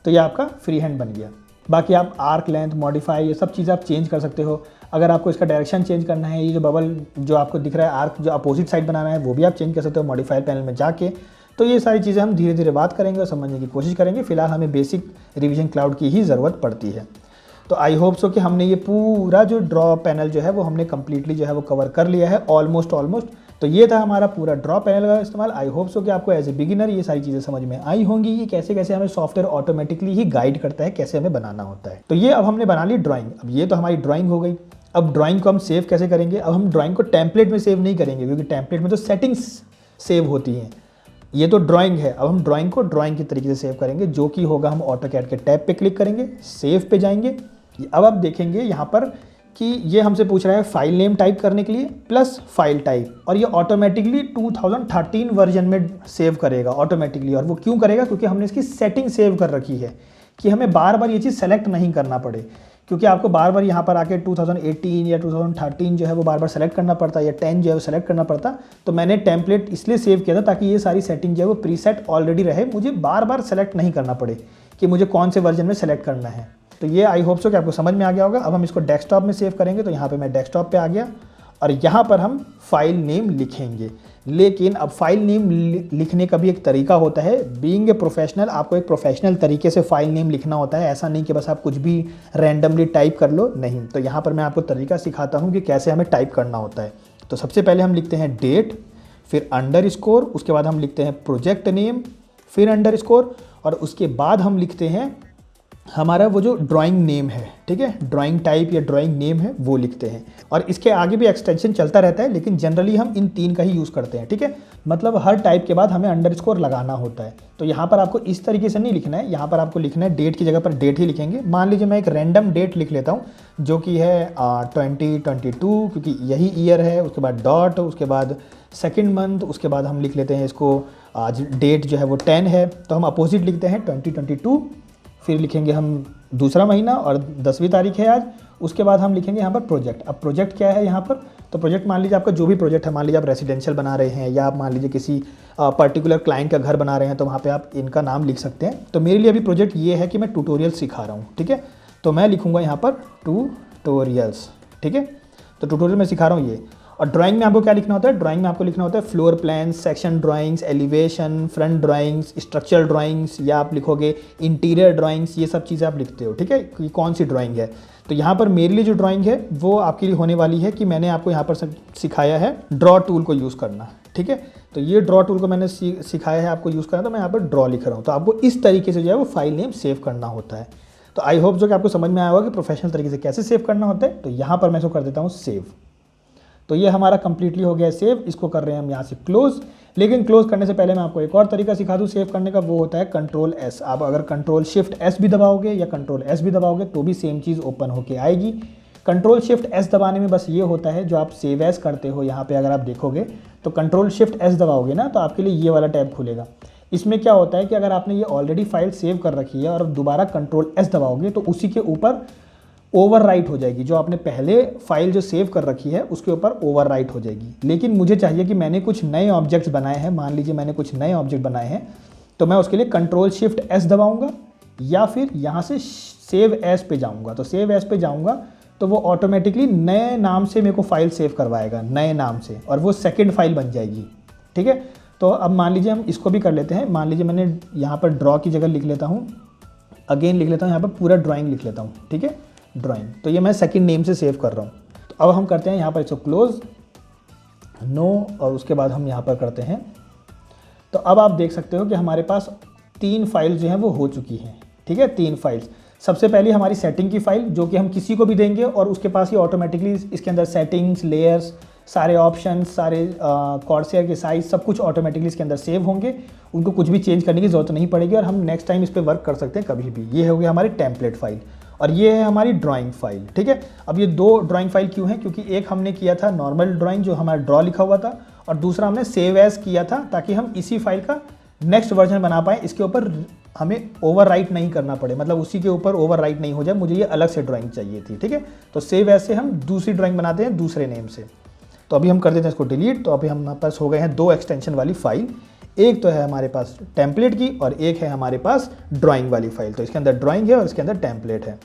तो ये आपका फ्री हैंड बन गया। बाकी आप आर्क लेंथ, मॉडिफाई, ये सब चीज़ें आप चेंज कर सकते हो। अगर आपको इसका डायरेक्शन चेंज करना है, ये जो बबल जो आपको दिख रहा है आर्क जो अपोजिट साइड बनाना है, वो भी आप चेंज कर सकते हो मॉडिफायर पैनल में जाके। तो ये सारी चीज़ें हम धीरे धीरे बात करेंगे और समझने की कोशिश करेंगे। फिलहाल हमें बेसिक रिवीजन क्लाउड की ही ज़रूरत पड़ती है। तो आई होप सो कि हमने ये पूरा जो ड्रॉ पैनल जो है वो हमने कम्प्लीटली जो है वो कवर कर लिया है, ऑलमोस्ट। तो ये था हमारा पूरा ड्रॉ पैनल का इस्तेमाल। आई होप सो कि आपको एज ए बिगिनर ये सारी चीज़ें समझ में आई होंगी कि कैसे कैसे हमें सॉफ्टवेयर ऑटोमेटिकली ही गाइड करता है, कैसे हमें बनाना होता है। तो ये अब हमने बना ली ड्राइंग। अब ये तो हमारी ड्राइंग हो गई। अब ड्राइंग को हम सेव कैसे करेंगे? अब हम ड्राइंग को टेम्पलेट में सेव नहीं करेंगे, क्योंकि टेम्पलेट में तो सेटिंग्स सेव होती हैं। ये तो ड्राइंग है। अब हम ड्राइंग को ड्राइंग के तरीके से सेव करेंगे, जो कि होगा हम ऑटोकैड के टैब पे क्लिक करेंगे, सेव पे जाएंगे। अब आप देखेंगे यहाँ पर कि ये हमसे पूछ रहा है फाइल नेम टाइप करने के लिए प्लस फाइल टाइप, और ये ऑटोमेटिकली 2013 वर्जन में सेव करेगा ऑटोमेटिकली। और वो क्यों करेगा? क्योंकि हमने इसकी सेटिंग सेव कर रखी है कि हमें बार बार ये चीज़ सेलेक्ट नहीं करना पड़े, क्योंकि आपको बार बार यहाँ पर आके 2018 या 2013 जो है वो बार बार सेलेक्ट करना पड़ता, या 10 जो है वो सेलेक्ट करना पड़ता। तो मैंने टेम्पलेट इसलिए सेव किया था ताकि ये सारी सेटिंग जो है वो प्रीसेट ऑलरेडी रहे, मुझे बार बार सेलेक्ट नहीं करना पड़े कि मुझे कौन से वर्जन में सेलेक्ट करना है। तो ये आई होप सो कि आपको समझ में आ गया होगा। अब हम इसको डेस्कटॉप में सेव करेंगे, तो यहाँ पे मैं डेस्कटॉप पे आ गया और यहाँ पर हम फाइल नेम लिखेंगे। लेकिन अब फाइल नेम लिखने का भी एक तरीका होता है। बीइंग ए प्रोफेशनल, आपको एक प्रोफेशनल तरीके से फाइल नेम लिखना होता है। ऐसा नहीं कि बस आप कुछ भी रैंडमली टाइप कर लो, नहीं। तो यहाँ पर मैं आपको तरीका सिखाता हूँ कि कैसे हमें टाइप करना होता है। तो सबसे पहले हम लिखते हैं डेट, फिर अंडरस्कोर, उसके बाद हम लिखते हैं प्रोजेक्ट नेम, फिर अंडरस्कोर, और उसके बाद हम लिखते हैं हमारा वो जो ड्राइंग नेम है, ठीक है, ड्राइंग टाइप या ड्राइंग नेम है वो लिखते हैं। और इसके आगे भी एक्सटेंशन चलता रहता है, लेकिन जनरली हम इन 3 का ही यूज़ करते हैं, ठीक है। मतलब हर टाइप के बाद हमें अंडरस्कोर लगाना होता है। तो यहाँ पर आपको इस तरीके से नहीं लिखना है, यहाँ पर आपको लिखना है डेट की जगह पर डेट ही लिखेंगे। मान लीजिए मैं एक रैंडम डेट लिख लेता हूँ जो कि है 2022, क्योंकि यही ईयर है। उसके बाद डॉट, उसके बाद सेकेंड मंथ, उसके बाद हम लिख लेते हैं इसको आज डेट जो है वो 10 है, तो हम अपोजिट लिखते हैं 2022। फिर लिखेंगे हम दूसरा महीना और 10वीं तारीख है आज। उसके बाद हम लिखेंगे यहाँ पर प्रोजेक्ट। अब प्रोजेक्ट क्या है यहाँ पर? तो प्रोजेक्ट मान लीजिए आपका जो भी प्रोजेक्ट है, मान लीजिए आप रेजिडेंशियल बना रहे हैं, या आप मान लीजिए किसी पर्टिकुलर क्लाइंट का घर बना रहे हैं, तो वहाँ पे आप इनका नाम लिख सकते हैं। तो मेरे लिए अभी प्रोजेक्ट ये है कि मैं ट्यूटोरियल सिखा रहा हूँ, ठीक है। तो मैं लिखूँगा यहाँ पर ट्यूटोरियल्स, ठीक है। तो ट्यूटोरियल में सिखा रहा हूँ ये। और ड्राइंग में आपको क्या लिखना होता है? ड्राइंग में आपको लिखना होता है floor plan, section drawings, elevation, front drawings, structural drawings, या आप लिखोगे इंटीरियर ड्राइंग्स। ये सब चीज़ें आप लिखते हो, ठीक है, कि कौन सी ड्राइंग है। तो यहाँ पर मेरे लिए जो ड्राइंग है वो आपके लिए होने वाली है कि मैंने आपको यहाँ पर सिखाया है ड्रॉ टूल को यूज़ करना, ठीक है। तो ये ड्रॉ टूल को मैंने सिखाया है आपको यूज़ करना, तो मैं यहाँ पर ड्रॉ लिख रहा हूँ। तो आपको इस तरीके से जो है वो फाइल नेम सेव करना होता है। तो आई होप जो कि आपको समझ में आया होगा कि प्रोफेशनल तरीके से कैसे सेव करना होता है। तो यहाँ पर मैं इसको कर देता हूँ सेव। तो ये हमारा कंप्लीटली हो गया सेव। इसको कर रहे हैं हम यहाँ से क्लोज। लेकिन क्लोज करने से पहले मैं आपको एक और तरीका सिखा दूँ सेव करने का, वो होता है कंट्रोल एस। आप अगर कंट्रोल शिफ्ट एस भी दबाओगे या कंट्रोल एस भी दबाओगे तो भी सेम चीज़ ओपन होके आएगी। कंट्रोल शिफ्ट एस दबाने में बस ये होता है, जो आप सेव एस करते हो यहाँ पे अगर आप देखोगे तो कंट्रोल शिफ्ट एस दबाओगे ना, तो आपके लिए ये वाला टैब खुलेगा। इसमें क्या होता है कि अगर आपने ये ऑलरेडी फाइल सेव कर रखी है और दोबारा कंट्रोल एस दबाओगे तो उसी के ऊपर ओवरराइट हो जाएगी, जो आपने पहले फाइल जो सेव कर रखी है उसके ऊपर ओवरराइट हो जाएगी। लेकिन मुझे चाहिए कि मैंने कुछ नए ऑब्जेक्ट्स बनाए हैं, मान लीजिए मैंने कुछ नए ऑब्जेक्ट बनाए हैं, तो मैं उसके लिए कंट्रोल शिफ्ट एस दबाऊंगा या फिर यहाँ से सेव एज पे जाऊँगा। तो सेव एज पे जाऊँगा तो वो ऑटोमेटिकली नए नाम से मेरे को फाइल सेव करवाएगा, नए नाम से, और वो सेकेंड फाइल बन जाएगी। ठीक है, तो अब मान लीजिए हम इसको भी कर लेते हैं। मान लीजिए मैंने यहाँ पर ड्रॉ की जगह लिख लेता हूँ, अगेन लिख लेता हूँ यहाँ पर पूरा ड्राइंग लिख लेता हूँ। ठीक है, ड्राइंग, तो ये मैं सेकंड नेम से सेव कर रहा हूँ। तो अब हम करते हैं यहाँ पर इसको क्लोज, नो, और उसके बाद हम यहाँ पर करते हैं। तो अब आप देख सकते हो कि हमारे पास 3 फाइल जो हैं वो हो चुकी हैं। ठीक है, 3 फाइल्स। सबसे पहले हमारी सेटिंग की फाइल, जो कि हम किसी को भी देंगे और उसके पास ही ऑटोमेटिकली इसके अंदर सेटिंग्स, लेयर्स, सारे ऑप्शन, सारे कॉर्सेयर के साइज, सब कुछ ऑटोमेटिकली इसके अंदर सेव होंगे, उनको कुछ भी चेंज करने की ज़रूरत नहीं पड़ेगी और हम नेक्स्ट टाइम इस पर वर्क कर सकते हैं कभी भी। ये हो गया हमारी टेम्पलेट फाइल और ये है हमारी ड्राइंग फाइल। ठीक है, अब ये 2 ड्राइंग फाइल क्यों हैं? क्योंकि एक हमने किया था नॉर्मल ड्राइंग जो हमारा ड्रॉ लिखा हुआ था, और दूसरा हमने सेव एज किया था ताकि हम इसी फाइल का नेक्स्ट वर्जन बना पाएँ, इसके ऊपर हमें ओवरराइट नहीं करना पड़े, मतलब उसी के ऊपर ओवरराइट नहीं हो जाए, मुझे ये अलग से ड्राइंग चाहिए थी। ठीक है, तो सेव एज से हम दूसरी ड्राइंग बनाते हैं दूसरे नेम से। तो अभी हम कर देते हैं इसको डिलीट। तो अभी हमारे पास हो गए हैं 2 एक्सटेंशन वाली फाइल, एक तो है हमारे पास टेम्पलेट की और एक है हमारे पास ड्राइंग वाली फाइल। तो इसके अंदर ड्राइंग है और इसके अंदर टेम्पलेट है।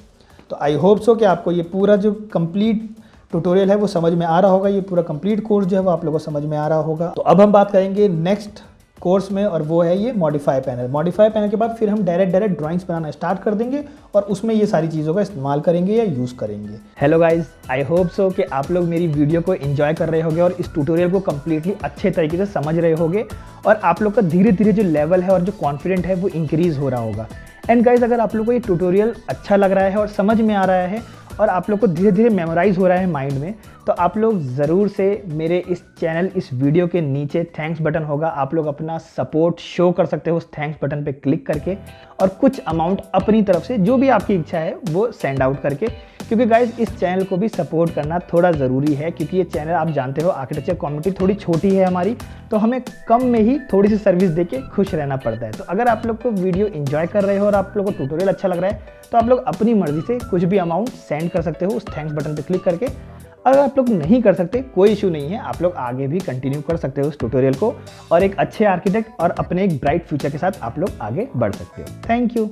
तो आई होप सो कि आपको ये पूरा जो कंप्लीट ट्यूटोरियल है वो समझ में आ रहा होगा, ये पूरा कंप्लीट कोर्स जो है वो आप लोगों को समझ में आ रहा होगा। तो अब हम बात करेंगे नेक्स्ट कोर्स में, और वो है ये मॉडिफाई पैनल। मॉडिफाई पैनल के बाद फिर हम डायरेक्ट ड्राइंग्स बनाना स्टार्ट कर देंगे और उसमें ये सारी चीज़ों का इस्तेमाल करेंगे या यूज़ करेंगे। Hello guys, I hope so कि आप लोग मेरी वीडियो को एंजॉय कर रहे होंगे और इस ट्यूटोरियल को कम्प्लीटली अच्छे तरीके से समझ रहे होंगे और आप लोग का धीरे धीरे जो लेवल है और जो कॉन्फिडेंट है वो इंक्रीज़ हो रहा होगा। एंड गाइस, अगर आप लोग को ये ट्यूटोरियल अच्छा लग रहा है और समझ में आ रहा है और आप लोग को धीरे धीरे मेमोराइज़ हो रहा है माइंड में, तो आप लोग ज़रूर से मेरे इस चैनल, इस वीडियो के नीचे थैंक्स बटन होगा, आप लोग अपना सपोर्ट शो कर सकते हो उस थैंक्स बटन पे क्लिक करके, और कुछ अमाउंट अपनी तरफ से जो भी आपकी इच्छा है वो सेंड आउट करके। क्योंकि गाइज इस चैनल को भी सपोर्ट करना थोड़ा ज़रूरी है, क्योंकि ये चैनल आप जानते हो आर्किटेक्चर कम्युनिटी थोड़ी छोटी है हमारी, तो हमें कम में ही थोड़ी सी सर्विस देके खुश रहना पड़ता है। तो अगर आप लोग को वीडियो एंजॉय कर रहे हो और आप लोग को ट्यूटोरियल अच्छा लग रहा है तो आप लोग अपनी मर्जी से कुछ भी अमाउंट सेंड कर सकते हो उस थैंक्स बटन पर क्लिक करके। अगर आप लोग नहीं कर सकते कोई इशू नहीं है, आप लोग आगे भी कंटिन्यू कर सकते हो उस ट्यूटोरियल को और एक अच्छे आर्किटेक्ट और अपने एक ब्राइट फ्यूचर के साथ आप लोग आगे बढ़ सकते हो। Thank you.